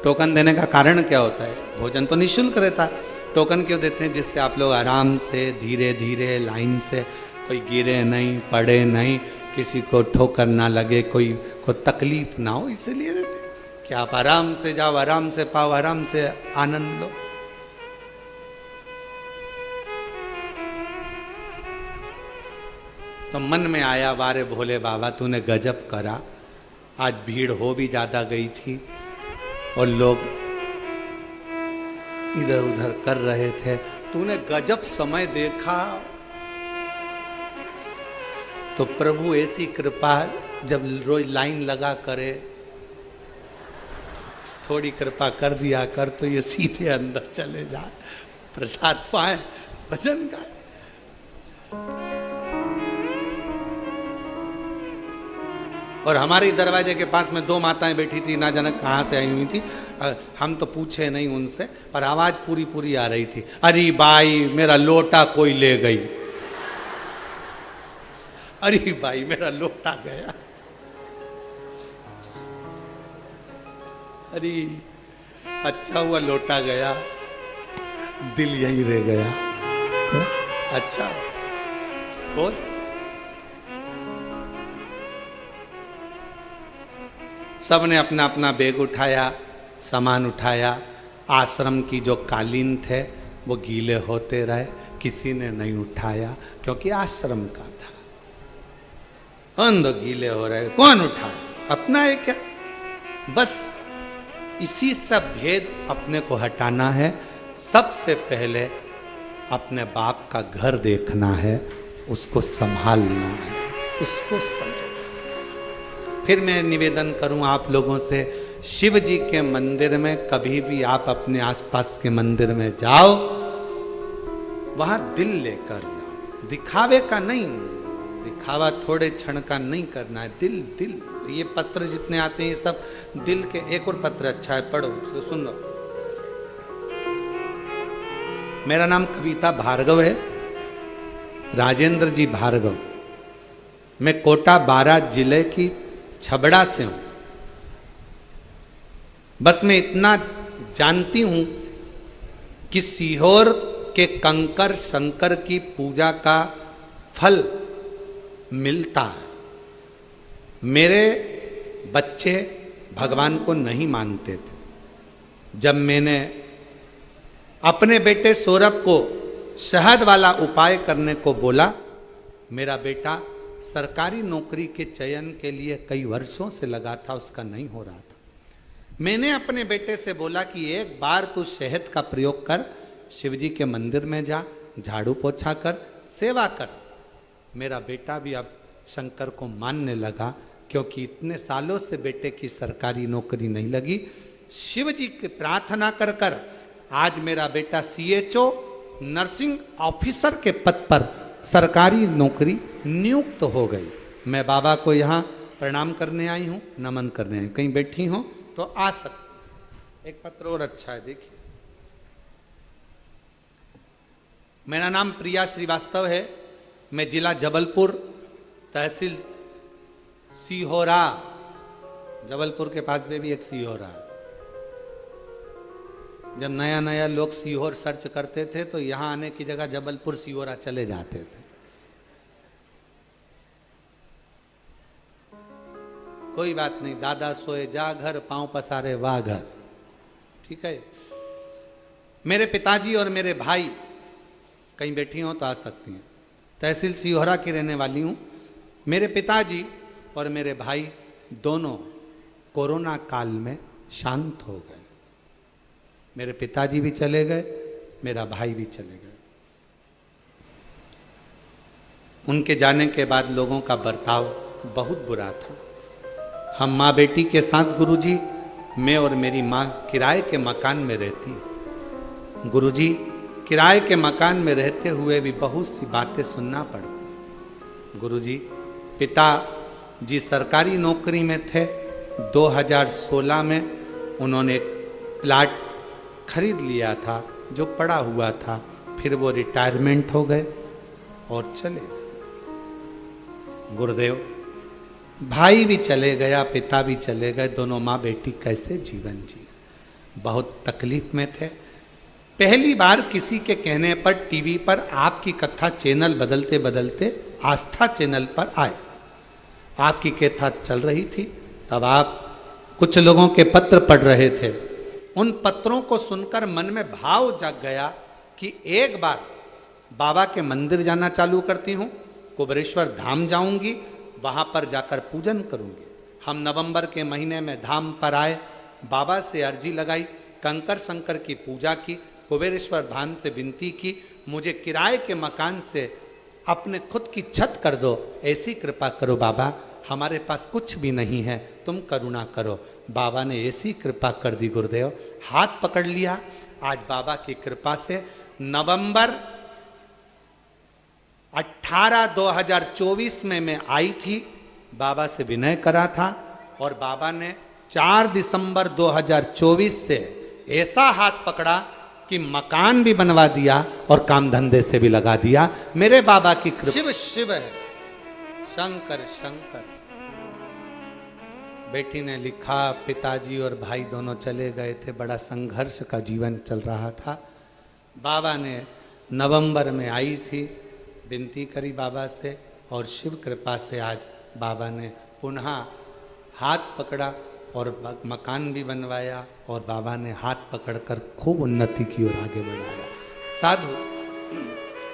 टोकन देने का कारण क्या होता है? भोजन तो निःशुल्क रहता है, टोकन क्यों देते हैं? जिससे आप लोग आराम से धीरे धीरे लाइन से, कोई गिरे नहीं, पड़े नहीं, किसी को ठोकर ना लगे, कोई को तकलीफ ना हो, इसलिए देते कि आप आराम से जाओ, आराम से पाओ, आराम से आनंद लो। तो मन में आया, वारे भोले बाबा तूने गजब करा, आज भीड़ हो भी ज्यादा गई थी और लोग इधर उधर कर रहे थे, तूने गजब समय देखा। तो प्रभु ऐसी कृपा, जब रोज लाइन लगा करे, थोड़ी कृपा कर दिया कर तो ये सीधे अंदर चले जाए, प्रसाद पाए, भजन गाए। और हमारे दरवाजे के पास में दो माताएं बैठी थी, ना जाने कहाँ से आई हुई थी, हम तो पूछे नहीं उनसे, पर आवाज पूरी पूरी आ रही थी, अरे भाई मेरा लोटा कोई ले गई, अरे भाई मेरा लोटा गया, अरे अच्छा हुआ लोटा गया, दिल यहीं रह गया। अच्छा और सबने अपना अपना बैग उठाया, सामान उठाया, आश्रम की जो कालीन थे वो गीले होते रहे, किसी ने नहीं उठाया क्योंकि आश्रम का था। अंदर गीले हो रहे, कौन उठाए? अपना है क्या? बस इसी सब भेद अपने को हटाना है। सबसे पहले अपने बाप का घर देखना है, उसको संभालना है, उसको समझो। फिर मैं निवेदन करूं आप लोगों से, शिव जी के मंदिर में कभी भी आप अपने आसपास के मंदिर में जाओ, वहां दिल लेकर जाओ, दिखावे का नहीं, दिखावा थोड़े क्षण का नहीं करना है, दिल दिल। ये पत्र जितने आते हैं ये सब दिल के। एक और पत्र अच्छा है, पढ़ो, सुन लो। मेरा नाम कविता भार्गव है, राजेंद्र जी भार्गव। मैं कोटा 12 जिले की छबड़ा से हूं। बस मैं इतना जानती हूं कि सीहोर के कंकर शंकर की पूजा का फल मिलता है। मेरे बच्चे भगवान को नहीं मानते थे। जब मैंने अपने बेटे सौरभ को शहद वाला उपाय करने को बोला, मेरा बेटा सरकारी नौकरी के चयन के लिए कई वर्षों से लगा था, उसका नहीं हो रहा था। मैंने अपने बेटे से बोला कि एक बार तू शहद का प्रयोग कर, शिवजी के मंदिर में जा, झाड़ू पोछा कर, सेवा कर। मेरा बेटा भी अब शंकर को मानने लगा, क्योंकि इतने सालों से बेटे की सरकारी नौकरी नहीं लगी। शिवजी की प्रार्थना कर कर आज मेरा बेटा CHO नर्सिंग ऑफिसर के पद पर सरकारी नौकरी नियुक्त हो गई। मैं बाबा को यहाँ प्रणाम करने आई हूँ, नमन करने आई, कहीं बैठी हो तो आ सकते। एक पत्र और अच्छा है, देखिए। मेरा नाम प्रिया श्रीवास्तव है, मैं जिला जबलपुर, तहसील सीहोरा, जबलपुर के पास में भी एक सीहोरा है। जब नया नया लोग सीहोर सर्च करते थे तो यहां आने की जगह जबलपुर सीहोरा चले जाते थे। कोई बात नहीं, दादा सोए जा घर, पांव पसारे वाह घर, ठीक है। मेरे पिताजी और मेरे भाई कहीं बैठी हो तो आ सकती हैं। तहसील सीहोरा की रहने वाली हूं। मेरे पिताजी और मेरे भाई दोनों कोरोना काल में शांत हो गए। मेरे पिताजी भी चले गए, मेरा भाई भी चले गए। उनके जाने के बाद लोगों का बर्ताव बहुत बुरा था। हम माँ बेटी के साथ गुरुजी, मैं और मेरी माँ किराए के मकान में रहती। गुरुजी किराए के मकान में रहते हुए भी बहुत सी बातें सुनना पड़ती। गुरुजी पिता जी सरकारी नौकरी में थे। 2016 में उन्होंने एक प्लाट खरीद लिया था जो पड़ा हुआ था, फिर वो रिटायरमेंट हो गए और चले गए। गुरुदेव भाई भी चले गया, पिता भी चले गए, दोनों माँ बेटी कैसे जीवन जिए, बहुत तकलीफ में थे। पहली बार किसी के कहने पर टीवी पर आपकी कथा चैनल बदलते बदलते आस्था चैनल पर आए। आपकी कथा चल रही थी, तब आप कुछ लोगों के पत्र पढ़ रहे थे। उन पत्रों को सुनकर मन में भाव जाग गया कि एक बार बाबा के मंदिर जाना चालू करती हूँ, कुबेरेश्वर धाम जाऊंगी, वहां पर जाकर पूजन करूंगी। हम नवंबर के महीने में धाम पर आए, बाबा से अर्जी लगाई, कंकर शंकर की पूजा की, कुबेरेश्वर धाम से विनती की, मुझे किराए के मकान से अपने खुद की छत कर दो, ऐसी कृपा करो बाबा, हमारे पास कुछ भी नहीं है, तुम करुणा करो। बाबा ने ऐसी कृपा कर दी गुरुदेव, हाथ पकड़ लिया। आज बाबा की कृपा से नवंबर 18 2024 में मैं आई थी, बाबा से विनय करा था और बाबा ने 4 दिसंबर 2024 से ऐसा हाथ पकड़ा कि मकान भी बनवा दिया और काम धंधे से भी लगा दिया। मेरे बाबा की कृपा। शिव शिव है, शंकर शंकर। बेटी ने लिखा, पिताजी और भाई दोनों चले गए थे, बड़ा संघर्ष का जीवन चल रहा था। बाबा ने नवंबर में आई थी, विनती करी बाबा से और शिव कृपा से आज बाबा ने पुनः हाथ पकड़ा और मकान भी बनवाया और बाबा ने हाथ पकड़कर खूब उन्नति की ओर आगे बढ़ाया। साधु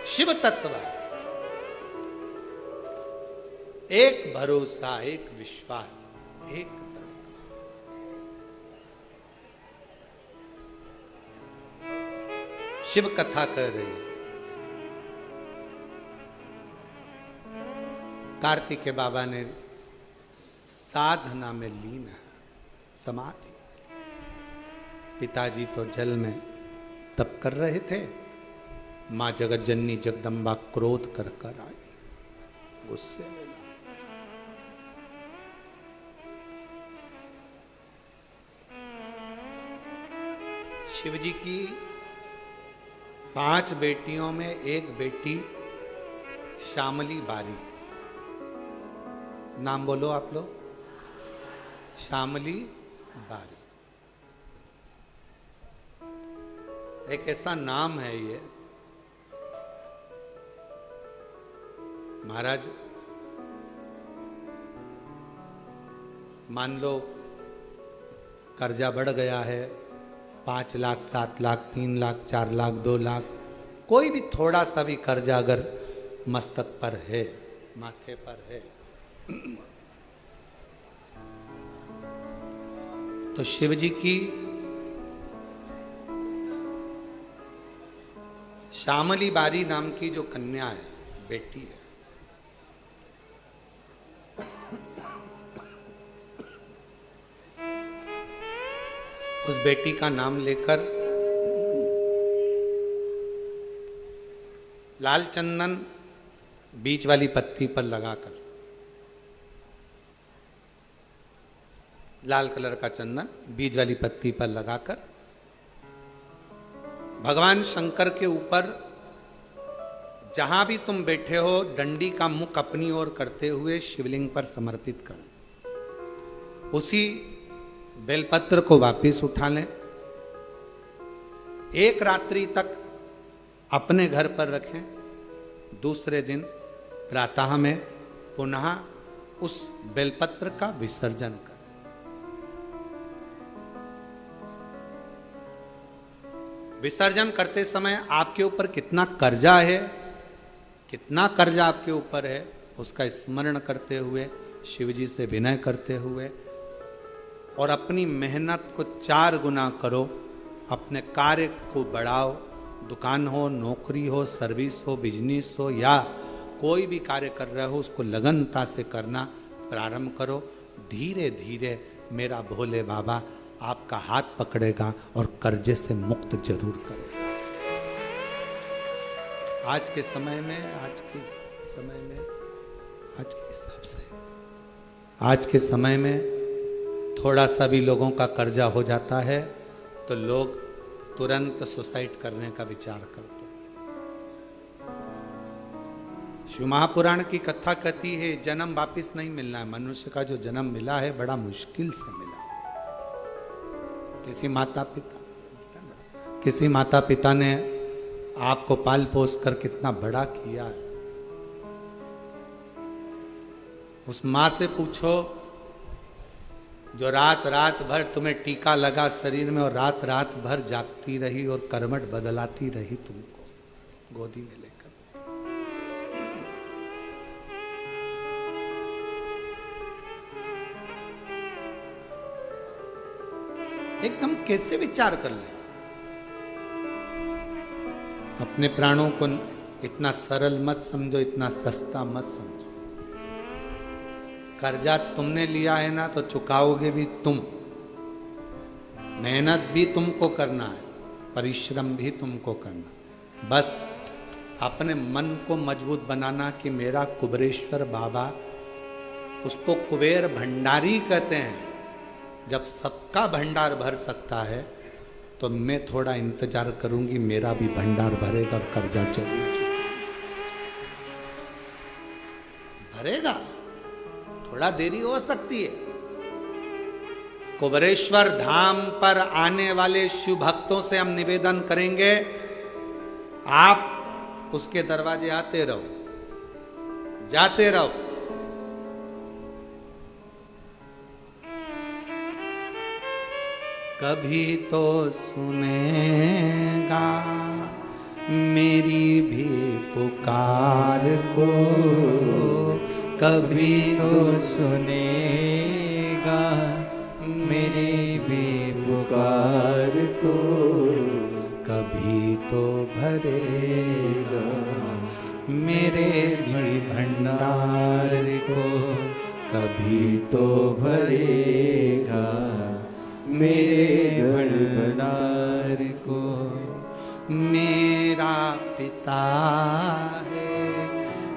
शिव तत्व, एक भरोसा, एक विश्वास, एक शिव कथा कर रही है। कार्तिक के बाबा ने साधना में लीन है, समाधि। पिताजी तो जल में तप कर रहे थे, मां जगत जननी जगदम्बा क्रोध कर कर आई, गुस्से में। शिवजी की 5 बेटियों में एक बेटी श्यामली बारी, नाम बोलो आप लोग, श्यामली बारी। एक ऐसा नाम है ये, महाराज मान लो कर्जा बढ़ गया है, 5 लाख, 7 लाख, 3 लाख, 4 लाख, 2 लाख, कोई भी थोड़ा सा भी कर्जा अगर मस्तक पर है, माथे पर है, तो शिव जी की श्यामली बारी नाम की जो कन्या है, बेटी है, उस बेटी का नाम लेकर लाल चंदन बीच वाली पत्ती पर लगाकर, लाल कलर का चंदन बीज वाली पत्ती पर लगाकर भगवान शंकर के ऊपर जहां भी तुम बैठे हो डंडी का मुख अपनी ओर करते हुए शिवलिंग पर समर्पित करो। उसी बेलपत्र को वापस उठा लें, एक रात्रि तक अपने घर पर रखें, दूसरे दिन प्रातः में पुनः उस बेलपत्र का विसर्जन करें। विसर्जन करते समय आपके ऊपर कितना कर्जा है, कितना कर्जा आपके ऊपर है, उसका स्मरण करते हुए, शिव जी से विनय करते हुए, और अपनी मेहनत को 4 गुना करो, अपने कार्य को बढ़ाओ। दुकान हो, नौकरी हो, सर्विस हो, बिजनेस हो, या कोई भी कार्य कर रहे हो उसको लगनता से करना प्रारंभ करो। धीरे धीरे मेरा भोले बाबा आपका हाथ पकड़ेगा और कर्जे से मुक्त जरूर करेगा। आज के समय में, आज के हिसाब से, आज के समय में थोड़ा सा भी लोगों का कर्जा हो जाता है तो लोग तुरंत सुसाइड करने का विचार करते हैं। शिव महापुराण की कथा कहती है जन्म वापिस नहीं मिलना है। मनुष्य का जो जन्म मिला है बड़ा मुश्किल से मिला। किसी माता पिता ने आपको पाल पोस कर कितना बड़ा किया है। उस माँ से पूछो जो रात रात भर तुम्हें टीका लगा शरीर में और रात रात भर जागती रही और करवट बदलाती रही तुमको गोदी में लेकर। एकदम कैसे विचार कर ले। अपने प्राणों को इतना सरल मत समझो, इतना सस्ता मत समझो। कर्जा तुमने लिया है ना तो चुकाओगे भी तुम। मेहनत भी तुमको करना है, परिश्रम भी तुमको करना। बस अपने मन को मजबूत बनाना कि मेरा कुबेरेश्वर बाबा, उसको कुबेर भंडारी कहते हैं। जब सबका भंडार भर सकता है तो मैं थोड़ा इंतजार करूंगी, मेरा भी भंडार भरेगा और कर्जा जरूर भरेगा। थोड़ा देरी हो सकती है। कुबेरेश्वर धाम पर आने वाले शिव भक्तों से हम निवेदन करेंगे, आप उसके दरवाजे आते रहो, जाते रहो। कभी तो सुनेगा मेरी भी पुकार को, कभी तो सुनेगा मेरी भी पुकार को, कभी तो भरेगा मेरे भी भंडार को, कभी तो भरेगा मेरे भंडार को। मेरा पिता है,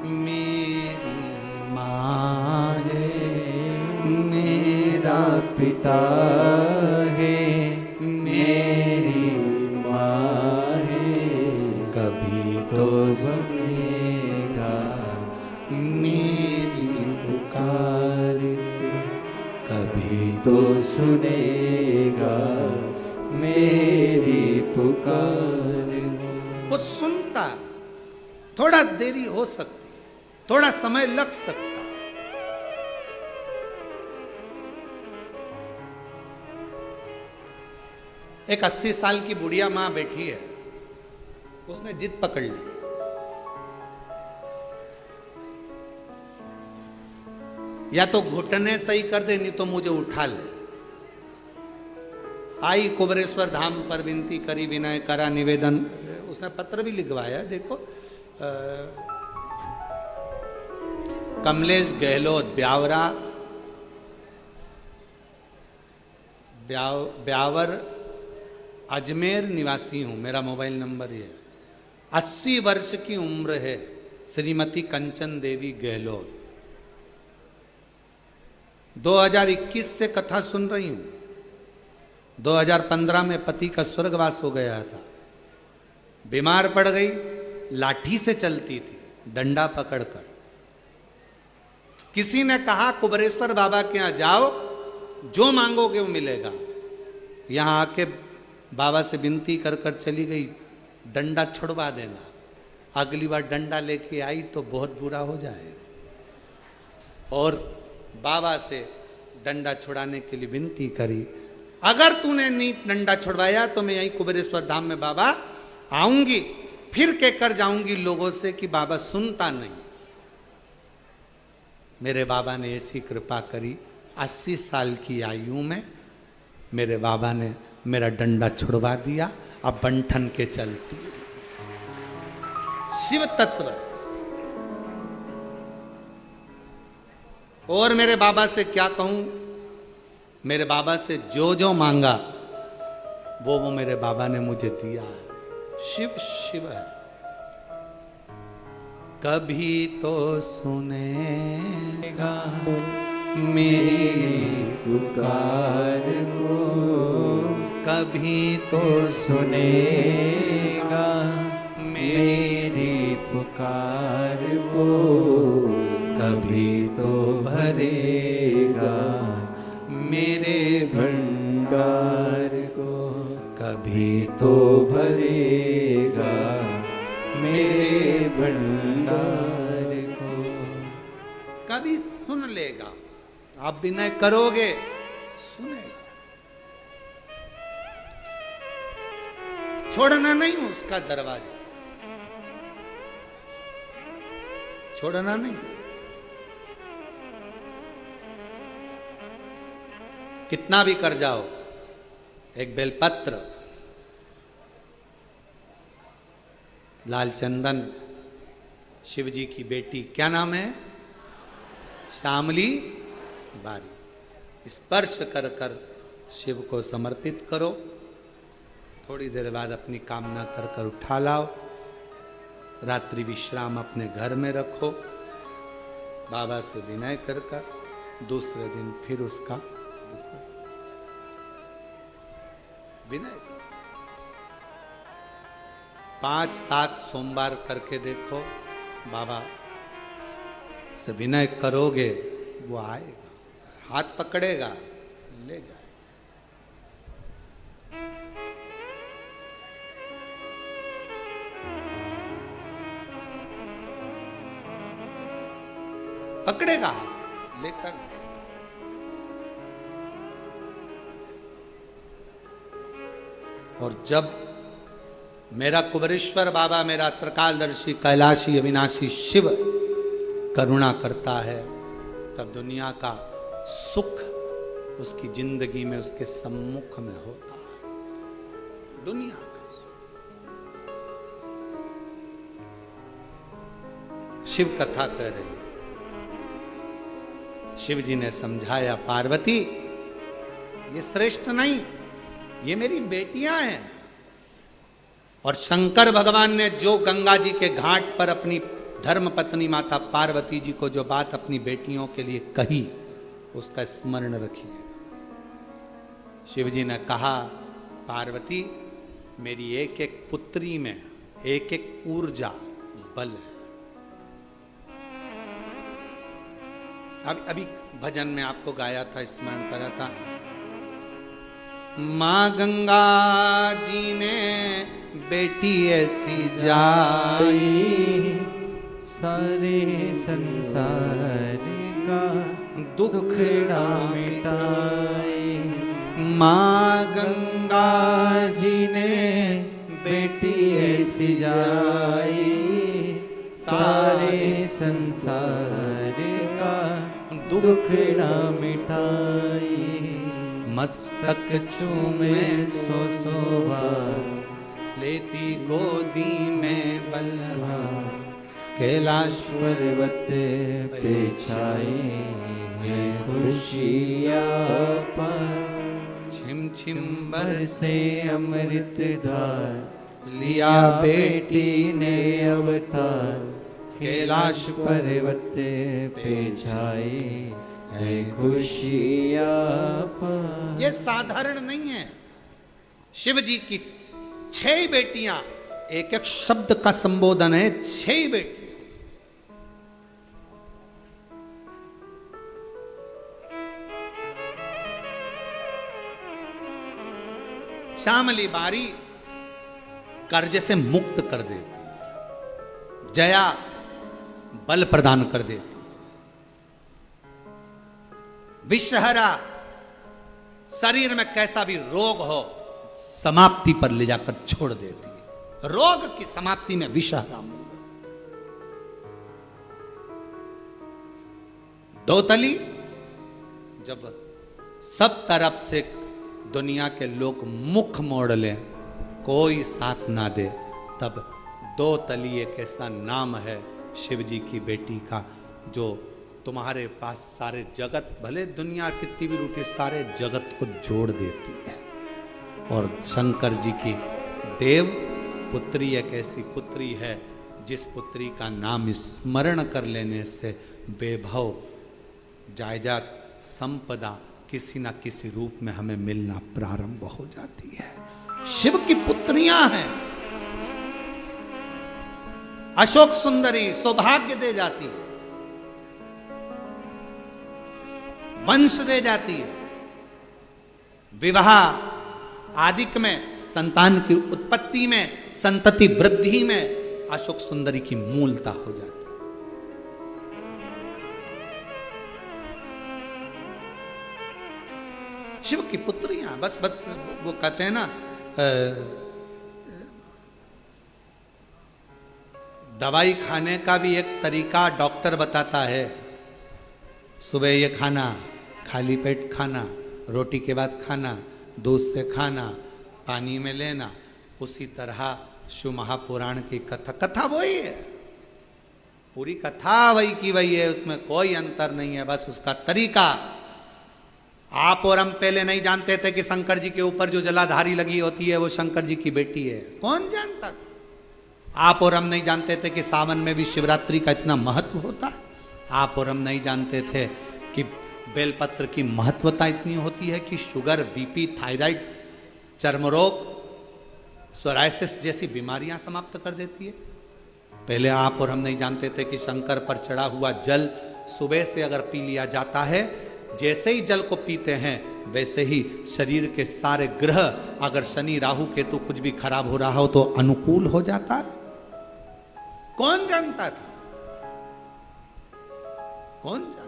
मेरी माँ है, मेरा पिता है, मेरी माँ है, कभी तो सुनेगा मेरी पुकार को, कभी तो सुनेगा मेरी पुकार को। वो सुनता, थोड़ा देरी हो सकती, थोड़ा समय लग सकता। एक 80 साल की बुढ़िया मां बैठी है, उसने जिद पकड़ ली, या तो घुटने सही कर दे नहीं तो मुझे उठा ले। आई कुबेरेश्वर धाम पर विनती करी, विनय करा, निवेदन, उसने पत्र भी लिखवाया। देखो कमलेश गहलोत, ब्यावर अजमेर निवासी हूं, मेरा मोबाइल नंबर ये है। 80 वर्ष की उम्र है, श्रीमती कंचन देवी गहलोत। 2021 से कथा सुन रही हूं। 2015 में पति का स्वर्गवास हो गया था, बीमार पड़ गई, लाठी से चलती थी, डंडा पकड़कर। किसी ने कहा कुबरेश्वर बाबा के यहां जाओ, जो मांगोगे वो मिलेगा। यहां आके बाबा से विनती कर कर चली गई, डंडा छुड़वा देना। अगली बार डंडा लेके आई तो बहुत बुरा हो जाएगा। और बाबा से डंडा छुड़ाने के लिए विनती करी, अगर तूने नहीं डंडा छुड़वाया तो मैं यहीं कुबेरेश्वर धाम में बाबा आऊंगी, फिर कहकर जाऊंगी लोगों से कि बाबा सुनता नहीं। मेरे बाबा ने ऐसी कृपा करी, 80 साल की आयु में मेरे बाबा ने मेरा डंडा छुड़वा दिया। अब बंठन के चलती शिव तत्व। और मेरे बाबा से क्या कहूं, मेरे बाबा से जो जो मांगा वो मेरे बाबा ने मुझे दिया है। शिव शिव है। कभी तो सुनेगा मेरी पुकार को, कभी तो सुनेगा मेरी पुकार को, कभी तो भरेगा मेरे भंडार को, कभी तो भरेगा मेरे भंडार को। कभी सुन लेगा। आप विनय करोगे, सुनेगा। छोड़ना नहीं उसका दरवाजा, छोड़ना नहीं। कितना भी कर जाओ, एक बेलपत्र, लालचंदन, शिव जी की बेटी, क्या नाम है, श्यामली बारी, स्पर्श कर कर शिव को समर्पित करो। थोड़ी देर बाद अपनी कामना कर कर उठा लाओ। रात्रि विश्राम अपने घर में रखो, बाबा से विनय कर कर दूसरे दिन फिर उसका विनय। 5-7 सोमवार करके देखो, बाबा से विनय करोगे, वो आएगा, हाथ पकड़ेगा, ले जाए। पकड़ेगा, लेकर। और जब मेरा कुबेरेश्वर बाबा, मेरा त्रिकालदर्शी कैलाशी अविनाशी शिव करुणा करता है, तब दुनिया का सुख उसकी जिंदगी में, उसके सम्मुख में होता है। दुनिया का सुख। शिव कथा कह रही है। शिव जी ने समझाया, पार्वती ये श्रेष्ठ नहीं, ये मेरी बेटियां हैं। और शंकर भगवान ने जो गंगा जी के घाट पर अपनी धर्म पत्नी माता पार्वती जी को जो बात अपनी बेटियों के लिए कही, उसका स्मरण रखिए। शिव जी ने कहा, पार्वती मेरी एक एक पुत्री में एक एक ऊर्जा, बल है। अभी भजन में आपको गाया था, स्मरण करा था। माँ गंगा जी ने बेटी ऐसी जाई, सारे संसार का दुखड़ा मिटाई। माँ गंगा जी ने बेटी ऐसी जाई, सारे संसार का दुखड़ा मिटाई। मस्तक चूमे सौ बार, लेती गोदी में बलहार। कैलाश पर्वत पे छाई है खुशियाँ पर, छिम छिम बरसे अमृत धार, लिया बेटी ने अवतार। कैलाश पर्वत पे छाई है खुशियाँ पाई। ये साधारण नहीं है। शिव जी की 6 बेटियां, एक एक शब्द का संबोधन है, 6 बेटी। श्यामली बारी कर्ज से मुक्त कर देती है, जया बल प्रदान कर देती है, विषहरा शरीर में कैसा भी रोग हो समाप्ति पर ले जाकर छोड़ देती है। रोग की समाप्ति में विषहरा। दोतली जब सब तरफ से दुनिया के लोग मुख मोड़ लें, कोई साथ ना दे, तब दो तली एक ऐसा नाम है शिव जी की बेटी का, जो तुम्हारे पास सारे जगत, भले दुनिया कितनी भी रूठी, सारे जगत को जोड़ देती है। और शंकर जी की देव पुत्री एक ऐसी पुत्री है जिस पुत्री का नाम स्मरण कर लेने से वैभव, जायदाद, संपदा किसी ना किसी रूप में हमें मिलना प्रारंभ हो जाती है। शिव की पुत्रियां हैं। अशोक सुंदरी सौभाग्य दे जाती है, वंश दे जाती है, विवाह आदिक में, संतान की उत्पत्ति में, संतति वृद्धि में अशोक सुंदरी की मूलता हो जाती है। शिव की पुत्रियां बस वो कहते हैं ना, दवाई खाने का भी एक तरीका डॉक्टर बताता है। सुबह ये खाना, खाली पेट खाना, रोटी के बाद खाना, दूध से खाना, पानी में लेना। उसी तरह शिव महापुराण की कथा वही है, पूरी कथा वही की वही है, उसमें कोई अंतर नहीं है, बस उसका तरीका। आप और हम पहले नहीं जानते थे कि शंकर जी के ऊपर जो जलाधारी लगी होती है वो शंकर जी की बेटी है, कौन जानता था? आप और हम नहीं जानते थे कि सावन में भी शिवरात्रि का इतना महत्व होता है। आप और हम नहीं जानते थे कि बेलपत्र की महत्वता इतनी होती है कि शुगर, बीपी, थायराइड, चर्म रोग, सोराइसिस जैसी बीमारियां समाप्त कर देती है। पहले आप और हम नहीं जानते थे कि शंकर पर चढ़ा हुआ जल सुबह से अगर पी लिया जाता है, जैसे ही जल को पीते हैं वैसे ही शरीर के सारे ग्रह, अगर शनि राहु केतु कुछ भी खराब हो रहा हो तो अनुकूल हो जाता है। कौन जानता था? कौन जानता?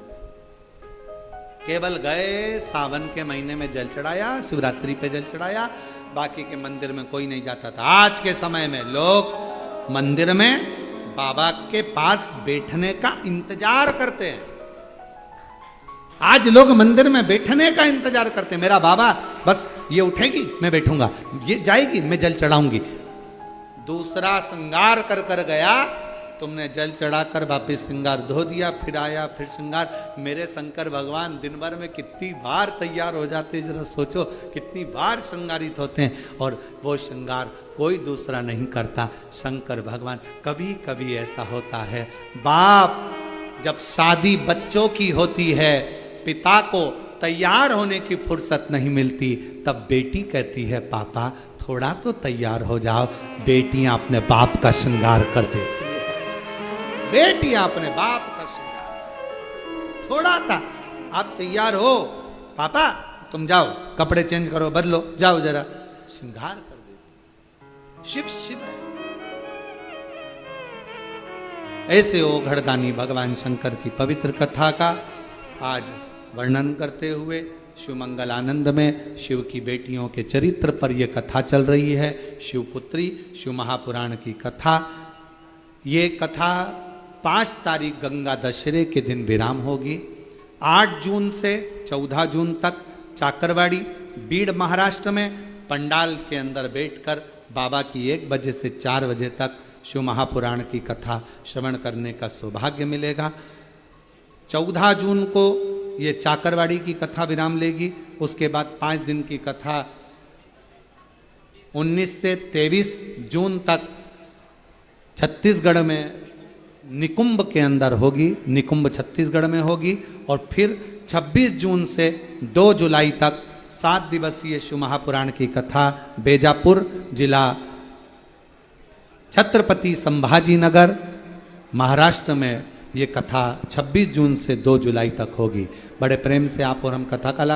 केवल गए, सावन के महीने में जल चढ़ाया, शिवरात्रि पे जल चढ़ाया, बाकी के मंदिर में कोई नहीं जाता था। आज के समय में लोग मंदिर में बाबा के पास बैठने का इंतजार करते हैं। आज लोग मंदिर में बैठने का इंतजार करते हैं। मेरा बाबा बस ये उठेगी मैं बैठूंगा, ये जाएगी मैं जल चढ़ाऊंगी। दूसरा श्रृंगार कर कर गया, तुमने जल चढ़ाकर वापिस श्रृंगार धो दिया, फिर आया, फिर श्रृंगार। मेरे शंकर भगवान दिन भर में कितनी बार तैयार हो जाते हैं, जरा सोचो कितनी बार श्रृंगारित होते हैं। और वो श्रृंगार कोई दूसरा नहीं करता, शंकर भगवान। कभी कभी ऐसा होता है, बाप जब शादी बच्चों की होती है, पिता को तैयार होने की फुर्सत नहीं मिलती, तब बेटी कहती है पापा थोड़ा तो तैयार हो जाओ। बेटियां अपने बाप का श्रृंगार कर देती है, बेटियां अपने बाप का श्रृंगार। थोड़ा था, आप तैयार हो पापा, तुम जाओ कपड़े चेंज करो, बदलो, जाओ जरा, श्रृंगार कर देती। शिव शिव है। ऐसे ओघड़दानी भगवान शंकर की पवित्र कथा का आज वर्णन करते हुए शिव मंगलानंद में शिव की बेटियों के चरित्र पर यह कथा चल रही है। शिवपुत्री शिव महापुराण की कथा। ये कथा 5 तारीख गंगा दशहरे के दिन विराम होगी। 8 जून से 14 जून तक चाकरवाड़ी बीड़ महाराष्ट्र में पंडाल के अंदर बैठकर बाबा की 1 बजे से 4 बजे तक शिव महापुराण की कथा श्रवण करने का सौभाग्य मिलेगा। 14 जून को ये चाकरवाड़ी की कथा विराम लेगी। उसके बाद 5 दिन की कथा 19 से 23 जून तक छत्तीसगढ़ में निकुंभ के अंदर होगी, निकुंभ छत्तीसगढ़ में होगी। और फिर 26 जून से 2 जुलाई तक 7 दिवसीय शिव महापुराण की कथा बेजापुर जिला छत्रपति संभाजी नगर महाराष्ट्र में ये कथा 26 जून से 2 जुलाई तक होगी। बड़े प्रेम से आप और हम कथा का लाभ